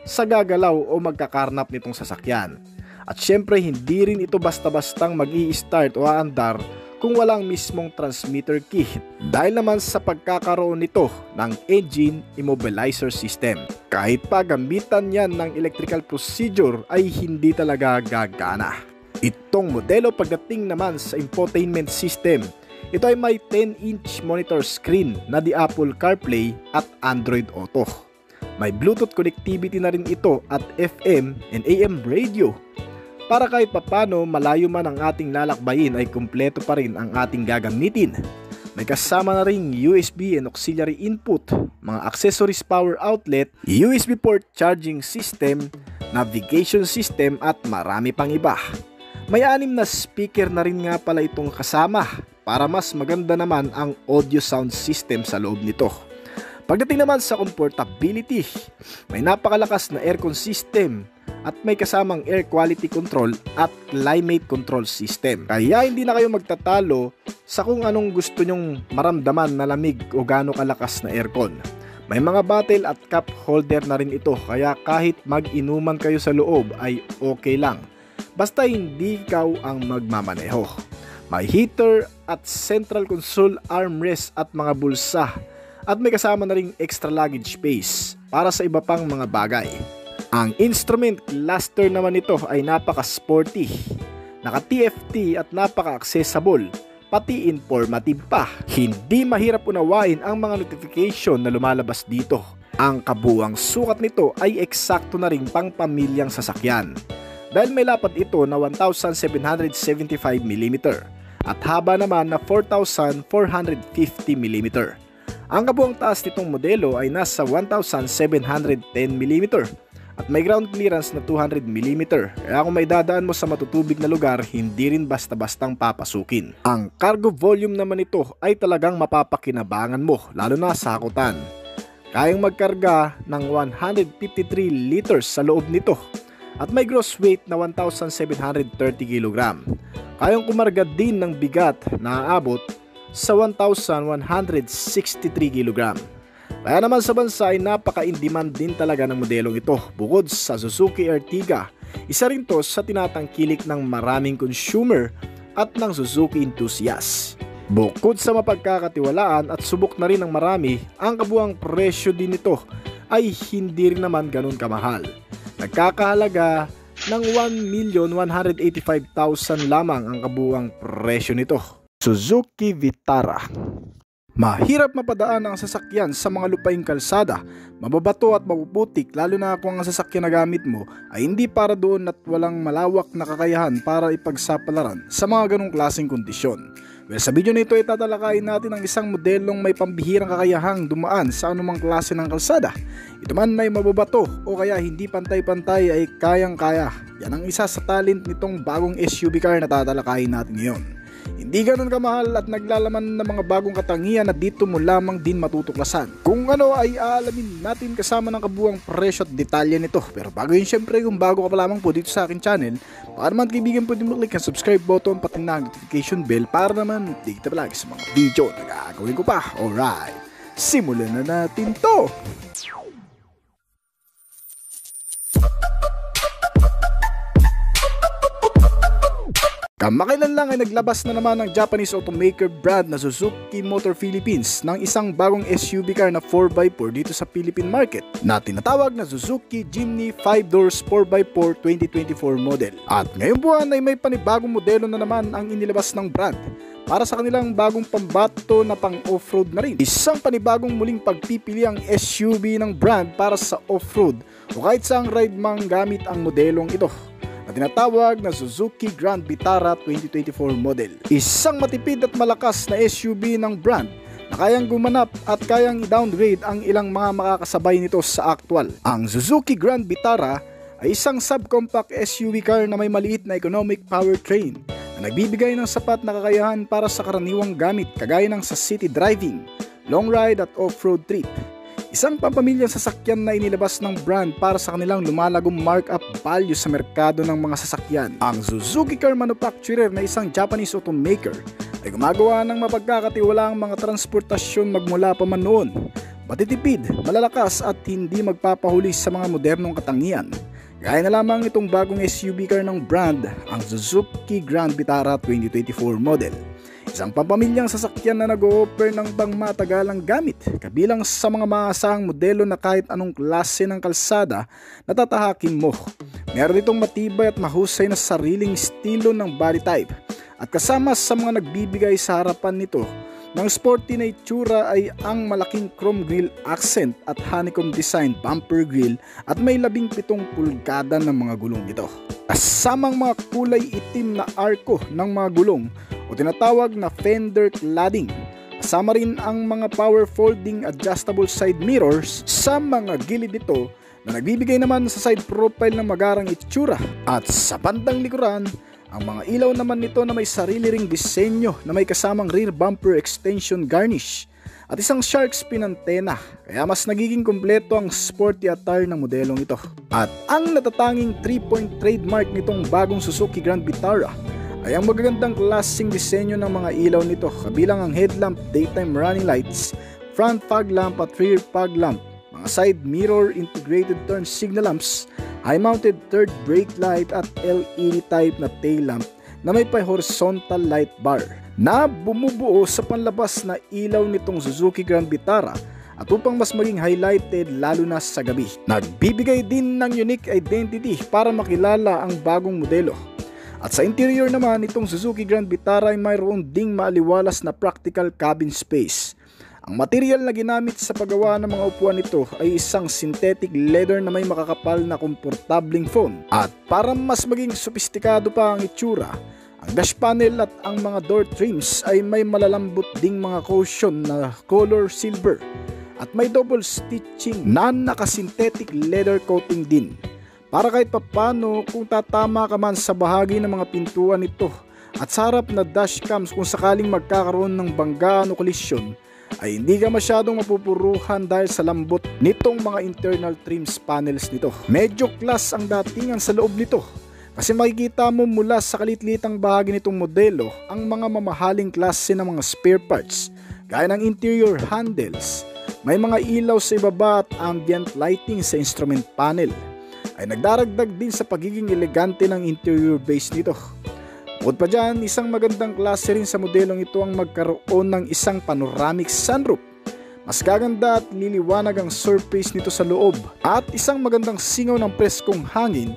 sa gagalaw o magkakarnap nitong sasakyan. At syempre hindi rin ito basta-bastang mag-i-start o aandar kung walang mismong transmitter key dahil naman sa pagkakaroon nito ng engine immobilizer system. Kahit pa gamitan yan ng electrical procedure ay hindi talaga gagana. Itong modelo pagdating naman sa infotainment system, Ito ay may 10-inch monitor screen na di Apple CarPlay at Android Auto. May Bluetooth connectivity na rin ito at FM and AM radio. Para kahit papano malayo man ang ating lalakbayin ay kumpleto pa rin ang ating gagamitin. May kasama na ring USB and auxiliary input, mga accessories power outlet, USB port charging system, navigation system at marami pang iba. May 6 na speaker na rin nga pala itong kasama para mas maganda naman ang audio sound system sa loob nito. Pagdating naman sa comfortability, may napakalakas na aircon system at may kasamang air quality control at climate control system. Kaya hindi na kayo magtatalo sa kung anong gusto nyong maramdaman na lamig o gaano kalakas na aircon. May mga bottle at cup holder na rin ito kaya kahit mag-inuman kayo sa loob ay okay lang. Basta hindi ikaw ang magmamaneho. May heater at central console armrest at mga bulsa. At may kasama na ring extra luggage space para sa iba pang mga bagay. Ang instrument cluster naman nito ay napaka-sporty, naka-TFT at napaka-accessible, pati informative pa. Hindi mahirap unawain ang mga notification na lumalabas dito. Ang kabuuang sukat nito ay eksakto na ring pang pamilyang sasakyan. Dahil may lapad ito na 1,775mm at haba naman na 4,450mm. Ang kabuuang taas nitong modelo ay nasa 1,710mm at may ground clearance na 200mm. Kaya kung may dadaan mo sa matutubig na lugar, hindi rin basta-bastang papasukin. Ang cargo volume naman nito ay talagang mapapakinabangan mo, lalo na sa hakutan. Kayang magkarga ng 153 liters sa loob nito at may gross weight na 1,730kg. Kayang kumarga din ng bigat na aabot sa 1,163kg. Kaya naman sa bansa ay napaka-in-demand din talaga ng modelong ito. Bukod sa Suzuki Ertiga, isa rin to sa tinatangkilik ng maraming consumer at ng Suzuki enthusiasts. Bukod sa mapagkakatiwalaan at subok na rin ng marami, ang kabuang presyo din nito ay hindi rin naman ganun kamahal. Nagkakahalaga ng 1,185,000 lamang ang kabuang presyo nito. Suzuki Vitara. Mahirap mapadaan ang sasakyan sa mga lupaing kalsada, mababato at mapuputik, lalo na kung ang sasakyan na gamit mo ay hindi para doon at walang malawak na kakayahan para ipagsapalaran sa mga ganong klaseng kondisyon. Well, sa video nito ay tatalakayin natin ang isang modelong may pambihirang kakayahang dumaan sa anumang klase ng kalsada. Ito man ay mababato o kaya hindi pantay-pantay ay kayang-kaya. Yan ang isa sa talent nitong bagong SUV car na tatalakayin natin ngayon. Hindi ganun kamahal at naglalaman ng mga bagong katangian na dito mo lamang din matutuklasan. Kung ano ay aalamin natin kasama ng kabuang presyo at detalye nito. Pero bago yun, syempre kung bago ka pa lamang po dito sa akin channel, baka naman kaibigan pwede mo click ang subscribe button pati na notification bell para naman update ka palagi sa mga video na gagawin ko pa. Alright, simulan na natin to! Kamakailan lang ay naglabas na naman ng Japanese automaker brand na Suzuki Motor Philippines ng isang bagong SUV car na 4x4 dito sa Philippine market na tinatawag na Suzuki Jimny 5-doors 4x4 2024 model. At ngayong buwan ay may panibagong modelo na naman ang inilabas ng brand para sa kanilang bagong pambato na pang off-road na rin. Isang panibagong muling pagpipili ang SUV ng brand para sa off-road o kahit saang ride mang gamit ang modelong ito na tinatawag na Suzuki Grand Vitara 2024 model. Isang matipid at malakas na SUV ng brand na kayang gumanap at kayang i-downgrade ang ilang mga makakasabay nito sa aktwal. Ang Suzuki Grand Vitara ay isang subcompact SUV car na may maliit na economic powertrain na nagbibigay ng sapat na kakayahan para sa karaniwang gamit kagaya ng sa city driving, long ride at off-road trip. Isang pampamilyang sasakyan na inilabas ng brand para sa kanilang lumalagong markup value sa merkado ng mga sasakyan. Ang Suzuki car manufacturer na isang Japanese automaker ay gumagawa ng mapagkakatiwalaang mga transportasyon magmula pa man noon. Matitipid, malalakas at hindi magpapahuli sa mga modernong katangian. Gaya na lamang itong bagong SUV car ng brand, ang Suzuki Grand Vitara 2024 model. Isang pampamilyang sasakyan na nag-o-offer ng pangmatagalang gamit, kabilang sa mga maasahang modelo na kahit anong klase ng kalsada na tatahakin mo. Meron itong matibay at mahusay na sariling estilo ng body type At kasama sa mga nagbibigay sa harapan nito ng sporty na itsura ay ang malaking chrome grille accent at honeycomb design bumper grille at may 17 pulgada ng mga gulong ito. Kasamang mga kulay itim na arko ng mga gulong o tinatawag na fender cladding. Kasama rin ang mga power folding adjustable side mirrors sa mga gilid nito na nagbibigay naman sa side profile ng magarang itsura. At sa bandang likuran, ang mga ilaw naman nito na may sarili ring disenyo na may kasamang rear bumper extension garnish at isang shark fin antena, kaya mas nagiging kumpleto ang sporty attire ng modelong ito. At ang natatanging 3-point trademark nitong bagong Suzuki Grand Vitara ay ang magagandang klaseng disenyo ng mga ilaw nito, kabilang ang headlamp, daytime running lights, front fog lamp at rear fog lamp, mga side mirror integrated turn signal lamps, high-mounted third brake light at LED type na tail lamp na may pa-horizontal light bar na bumubuo sa panlabas na ilaw nitong Suzuki Grand Vitara at upang mas maging highlighted lalo na sa gabi. Nagbibigay din ng unique identity para makilala ang bagong modelo. At sa interior naman itong Suzuki Grand Vitara ay mayroon ding maaliwalas na practical cabin space. Ang material na ginamit sa paggawa ng mga upuan nito ay isang synthetic leather na may makakapal na komportabling foam. At para mas maging sopistikado pa ang itsura, ang dash panel at ang mga door trims ay may malalambot ding mga cushion na color silver at may double stitching na naka-synthetic leather coating din. Para kahit papano kung tatama ka man sa bahagi ng mga pintuan nito at sa harap na dashcams kung sakaling magkakaroon ng banggaan o kolisyon, ay hindi ka masyadong mapupuruhan dahil sa lambot nitong mga internal trims panels nito. Medyo class ang datingan sa loob nito kasi makikita mo mula sa kalitlitang bahagi nitong modelo ang mga mamahaling klase ng mga spare parts gaya ng interior handles, may mga ilaw sa ibaba at ambient lighting sa instrument panel. Ay nagdaragdag din sa pagiging elegante ng interior base nito. Bukod pa dyan, isang magandang klase rin sa modelong ito ang magkaroon ng isang panoramic sunroof. Mas gaganda at liliwanag ang surface nito sa loob at isang magandang singaw ng preskong hangin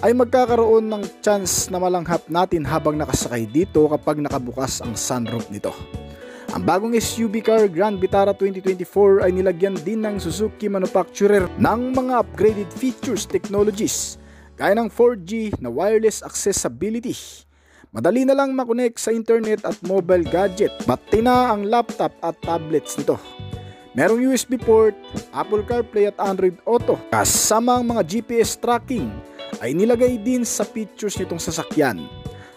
ay magkakaroon ng chance na malanghap natin habang nakasakay dito kapag nakabukas ang sunroof nito. Ang bagong SUV car Grand Vitara 2024 ay nilagyan din ng Suzuki manufacturer ng mga upgraded features technologies gaya ng 4G na wireless accessibility. Madali na lang makonect sa internet at mobile gadget, pati na ang laptop at tablets nito. Merong USB port, Apple CarPlay at Android Auto. Kasama ang mga GPS tracking ay nilagay din sa features nitong sasakyan.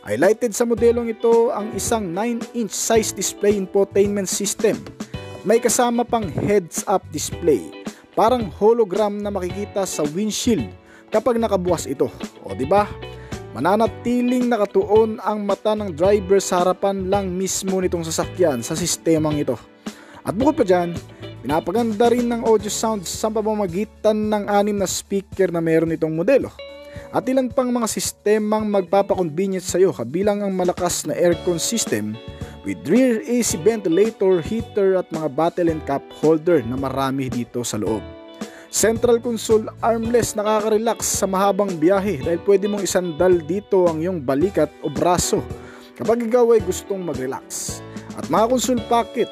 Highlighted sa modelong ito ang isang 9-inch size display infotainment system at may kasama pang heads-up display, parang hologram na makikita sa windshield kapag nakabukas ito. O diba? Mananatiling nakatuon ang mata ng driver sa harapan lang mismo nitong sasakyan sa sistemang ito. At bukod pa dyan, pinapaganda rin ng audio sound sa pamamagitan ng 6 na speaker na meron itong modelo. At ilan pang mga sistemang magpapakonvenient sa iyo kabilang ang malakas na aircon system with rear AC ventilator, heater at mga bottle and cup holder na marami dito sa loob. Central console armrest, nakaka-relax sa mahabang biyahe dahil pwede mong isandal dito ang iyong balikat o braso kapag ikaw ay gustong mag-relax. At mga console pocket,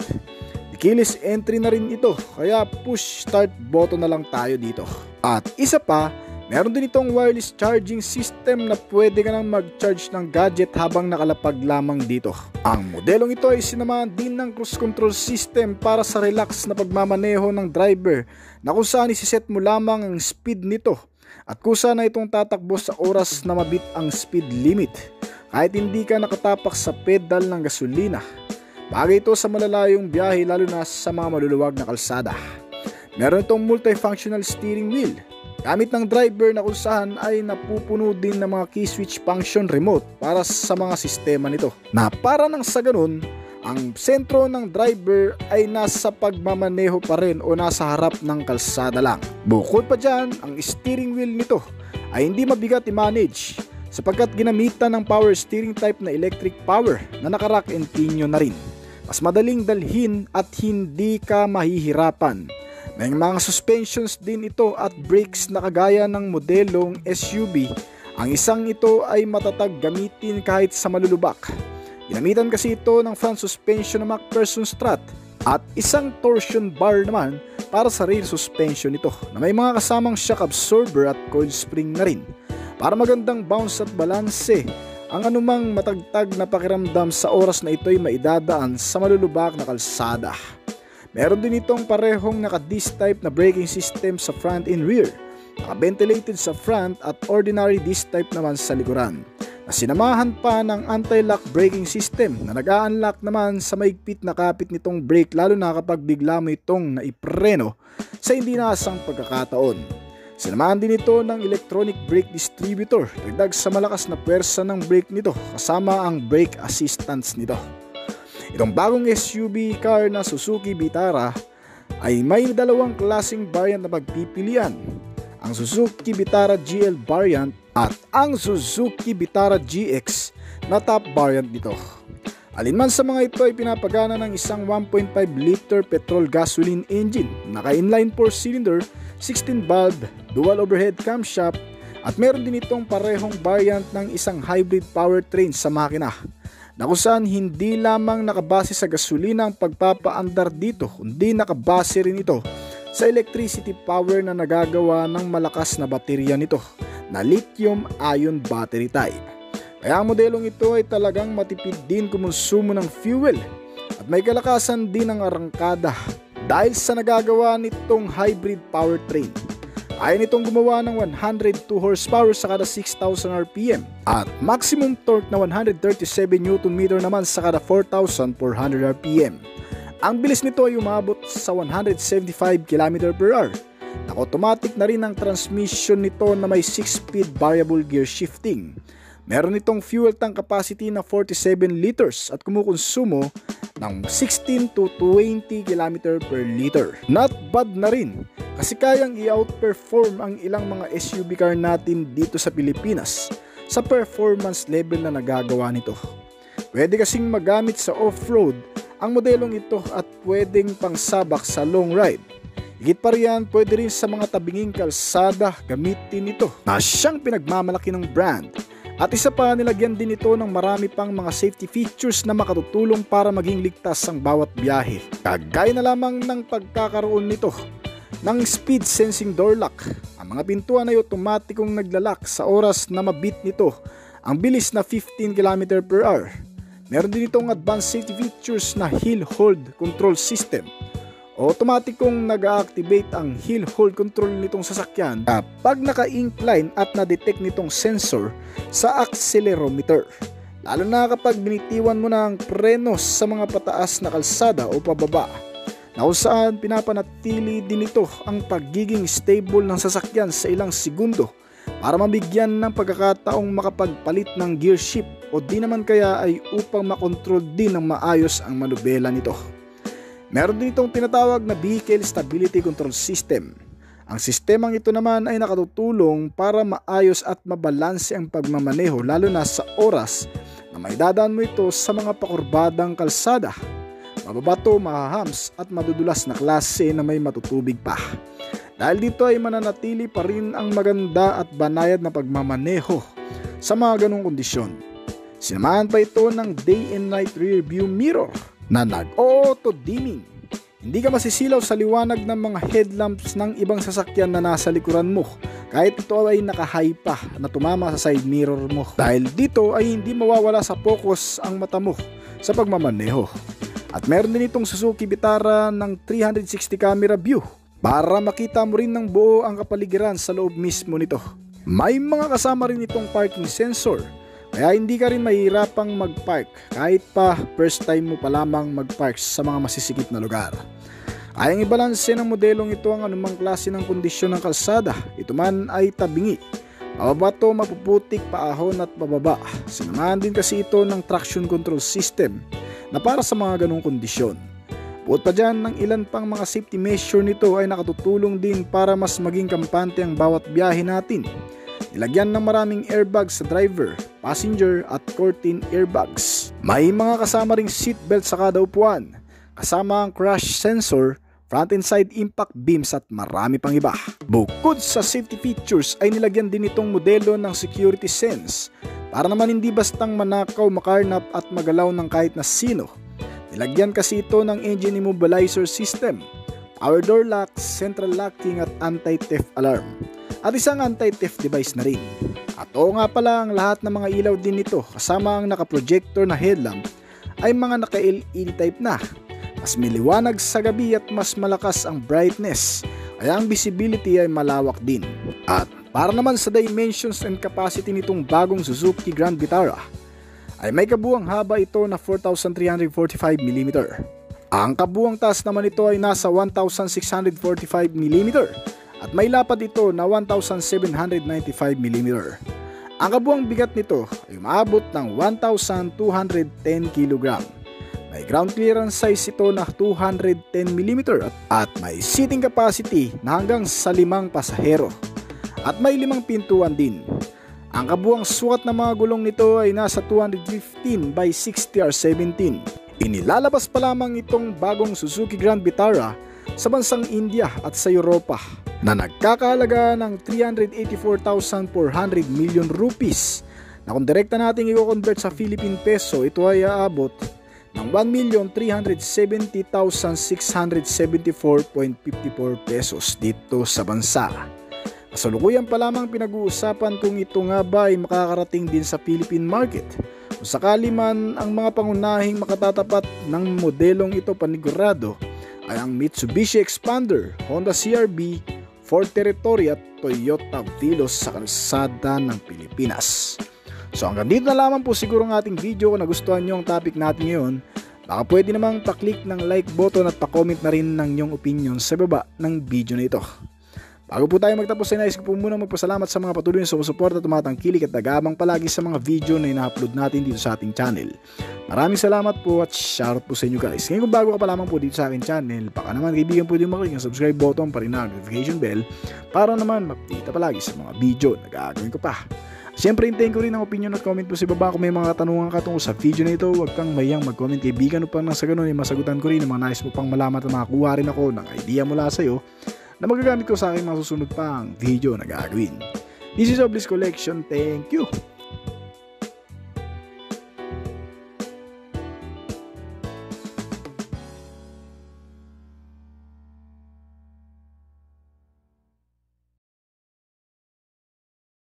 keyless entry na rin ito kaya push start button na lang tayo dito. At isa pa, meron din itong wireless charging system na pwede ka nang mag-charge ng gadget habang nakalapag lamang dito. Ang modelong ito ay sinamahan din ng cruise control system para sa relax na pagmamaneho ng driver na kung saan isiset mo lamang ang speed nito at kusa na itong tatakbo sa oras na mabit ang speed limit kahit hindi ka nakatapak sa pedal ng gasolina. Bagay ito sa malalayong biyahe lalo na sa mga maluluwag na kalsada. Meron itong multifunctional steering wheel gamit ng driver na kung saan ay napupuno din ng mga key switch function remote para sa mga sistema nito. Na para nang sa ganun, ang sentro ng driver ay nasa pagmamaneho pa rin o nasa harap ng kalsada lang. Bukod pa dyan, ang steering wheel nito ay hindi mabigat i-manage sapagkat ginamitan ng power steering type na electric power na naka-rack and pinion na rin. Mas madaling dalhin at hindi ka mahihirapan. May mga suspensions din ito at brakes na kagaya ng modelong SUV. Ang isang ito ay matatag gamitin kahit sa malulubak. Ginamitan kasi ito ng front suspension na MacPherson strut at isang torsion bar naman para sa rear suspension nito na may mga kasamang shock absorber at coil spring na rin para magandang bounce at balanse ang anumang matagtag na pakiramdam sa oras na ito'y maidadaan sa malulubak na kalsada. Meron din itong parehong naka-disc type na braking system sa front and rear, naka-ventilated sa front at ordinary disc type naman sa likuran, na sinamahan pa ng anti-lock braking system na nag-a-unlock naman sa maigpit na kapit nitong brake lalo na kapag bigla mo itong naipreno sa hindi naasang pagkakataon. Sinamahan din ito ng electronic brake distributor, dagdag sa malakas na pwersa ng brake nito kasama ang brake assistance nito. Itong bagong SUV car na Suzuki Vitara ay may dalawang klaseng variant na pagpipilian, ang Suzuki Vitara GL variant at ang Suzuki Vitara GX na top variant nito. Alinman sa mga ito ay pinapagana ng isang 1.5 liter petrol gasoline engine, naka-inline 4-cylinder, 16-valve, dual overhead camshaft at meron din itong parehong variant ng isang hybrid powertrain sa makina, na kung saan hindi lamang nakabase sa gasolina ang pagpapaandar dito kundi nakabase rin ito sa electricity power na nagagawa ng malakas na baterya nito na lithium-ion battery type. Kaya ang modelong ito ay talagang matipid din kumonsumo ng fuel at may kalakasan din ang arangkada dahil sa nagagawa nitong hybrid powertrain. Kaya nitong gumawa ng 102 horsepower sa kada 6,000 RPM at maximum torque na 137 Nm naman sa kada 4,400 RPM. Ang bilis nito ay umabot sa 175 km/h. Naka-automatic na rin ang transmission nito na may 6-speed variable gear shifting. Meron itong fuel tank capacity na 47 liters at kumukonsumo ng 16 to 20 km/liter. Not bad na rin kasi kayang i-outperform ang ilang mga SUV car natin dito sa Pilipinas sa performance level na nagagawa nito. Pwede kasing magamit sa off-road ang modelong ito at pwedeng pangsabak sa long ride. Higit pa riyan, pwede rin sa mga tabinging kalsada gamitin ito na siyang pinagmamalaki ng brand. At isa pa, nilagyan din ito ng marami pang mga safety features na makatutulong para maging ligtas ang bawat biyahe. Kagaya na lamang ng pagkakaroon nito ng speed sensing door lock. Ang mga pintuan ay otomatikong naglalak sa oras na mabit nito ang bilis na 15 km/h. Meron din itong advanced safety features na hill hold control system. Automatikong nag-activate ang hill hold control nitong sasakyan kapag naka-incline at na-detect nitong sensor sa accelerometer. Lalo na kapag binitiwan mo na ang preno sa mga pataas na kalsada o pababa, na kung saan pinapanatili din ito ang pagiging stable ng sasakyan sa ilang segundo para mabigyan ng pagkakataong makapagpalit ng gear shift o di naman kaya ay upang makontrol din ng maayos ang manubela nito. Meron din itong tinatawag na Vehicle Stability Control System. Ang sistemang ito naman ay nakatutulong para maayos at mabalanse ang pagmamaneho lalo na sa oras na may dadaan mo ito sa mga pakurbadang kalsada, mababato, mahahams at madudulas na klase na may matutubig pa. Dahil dito ay mananatili pa rin ang maganda at banayad na pagmamaneho sa mga ganong kondisyon. Sinamahan pa ito ng day and night rear view mirror na nag-auto dimming. Hindi ka masisilaw sa liwanag ng mga headlamps ng ibang sasakyan na nasa likuran mo kahit ito ay naka-high pa na tumama sa side mirror mo. Dahil dito ay hindi mawawala sa focus ang mata mo sa pagmamaneho. At meron din itong Suzuki Vitara ng 360 camera view para makita mo rin ng buo ang kapaligiran sa loob mismo nito. May mga kasama rin itong parking sensor, kaya hindi ka rin mahihirapang mag-park kahit pa first time mo pa lamang mag-park sa mga masisikip na lugar. Kayang ibalanse ng modelong ito ang anumang klase ng kondisyon ng kalsada. Ito man ay tabingi, mababato, mapuputik, paahon at pababa. Sinamahan din kasi ito ng traction control system na para sa mga ganong kondisyon. Bukod pa dyan, ng ilan pang mga safety measure nito ay nakatutulong din para mas maging kampante ang bawat biyahe natin. Nilagyan ng maraming airbags sa driver, passenger at curtain airbags. May mga kasama ring seatbelt sa kada upuan, kasama ang crash sensor, front and side impact beams at marami pang iba. Bukod sa safety features ay nilagyan din itong modelo ng security sense Para naman hindi bastang manakaw, makarnap at magalaw ng kahit na sino. Nilagyan kasi ito ng engine immobilizer system, power door locks, central locking at anti-theft alarm. At isang anti-theft device na rin. At oo nga pala, ang lahat ng mga ilaw din nito kasama ang naka-projector na headlamp ay mga naka-LED type na. Mas miliwanag sa gabi at mas malakas ang brightness, kaya ang visibility ay malawak din. At para naman sa dimensions and capacity nitong bagong Suzuki Grand Vitara, ay may kabuuang haba ito na 4,345mm. Ang kabuuang taas naman ito ay nasa 1,645mm at may lapad ito na 1,795mm. Ang kabuuang bigat nito ay umaabot ng 1,210kg. May ground clearance size ito na 210mm at may seating capacity na hanggang sa 5 pasahero. At may 5 pintuan din. Ang kabuuang sukat ng mga gulong nito ay nasa 215 by 60R17. Inilalabas pa lamang itong bagong Suzuki Grand Vitara sa bansang India at sa Europa na nagkakahalaga ng 384,400 million rupees, na kung direkta nating i-convert sa Philippine peso, ito ay aabot ng 1,370,674.54 pesos dito sa bansa. Kasalukuyan pa lamang pinag-uusapan kung ito nga ba ay makakarating din sa Philippine market. Kung sakali man, ang mga pangunahing makatatapat ng modelong ito panigurado ay ang Mitsubishi Expander, Honda CR-V, Ford Territory at Toyota Veloz sa kalsada ng Pilipinas. So hanggang dito na lamang po siguro ang ating video. Kung nagustuhan nyo ang topic natin ngayon, baka pwede namang pa-click ng like button at pa-comment na rin ng inyong opinion sa baba ng video na ito. Bago po tayo magtapos, ay nais ko po muna magpasalamat sa mga patuloy na sumusuporta at tumatangkilik at nag-aabang palagi sa mga video na ina-upload natin dito sa ating channel. Maraming salamat po at shoutout po sa inyo guys. Ngayon kung bago ka pa lamang po dito sa aking channel, baka naman kaibigan po din maklik ang subscribe button pa rin ang notification bell para naman ma-update palagi sa mga video na gagawin ko pa. Siyempre, hintayin ko rin ang opinion at comment po sa baba kung may mga katanungan ka tungkol sa video na ito. Huwag kang mayang mag-comment kaibigan upang nang sa ganun ay masagutan ko rin ang mga nais mo pang malaman at makakuha rin ako ng idea mula sa iyo na magagamit ko sa aking mga susunod pang video na gagawin. This is Oblis Collection. Thank you!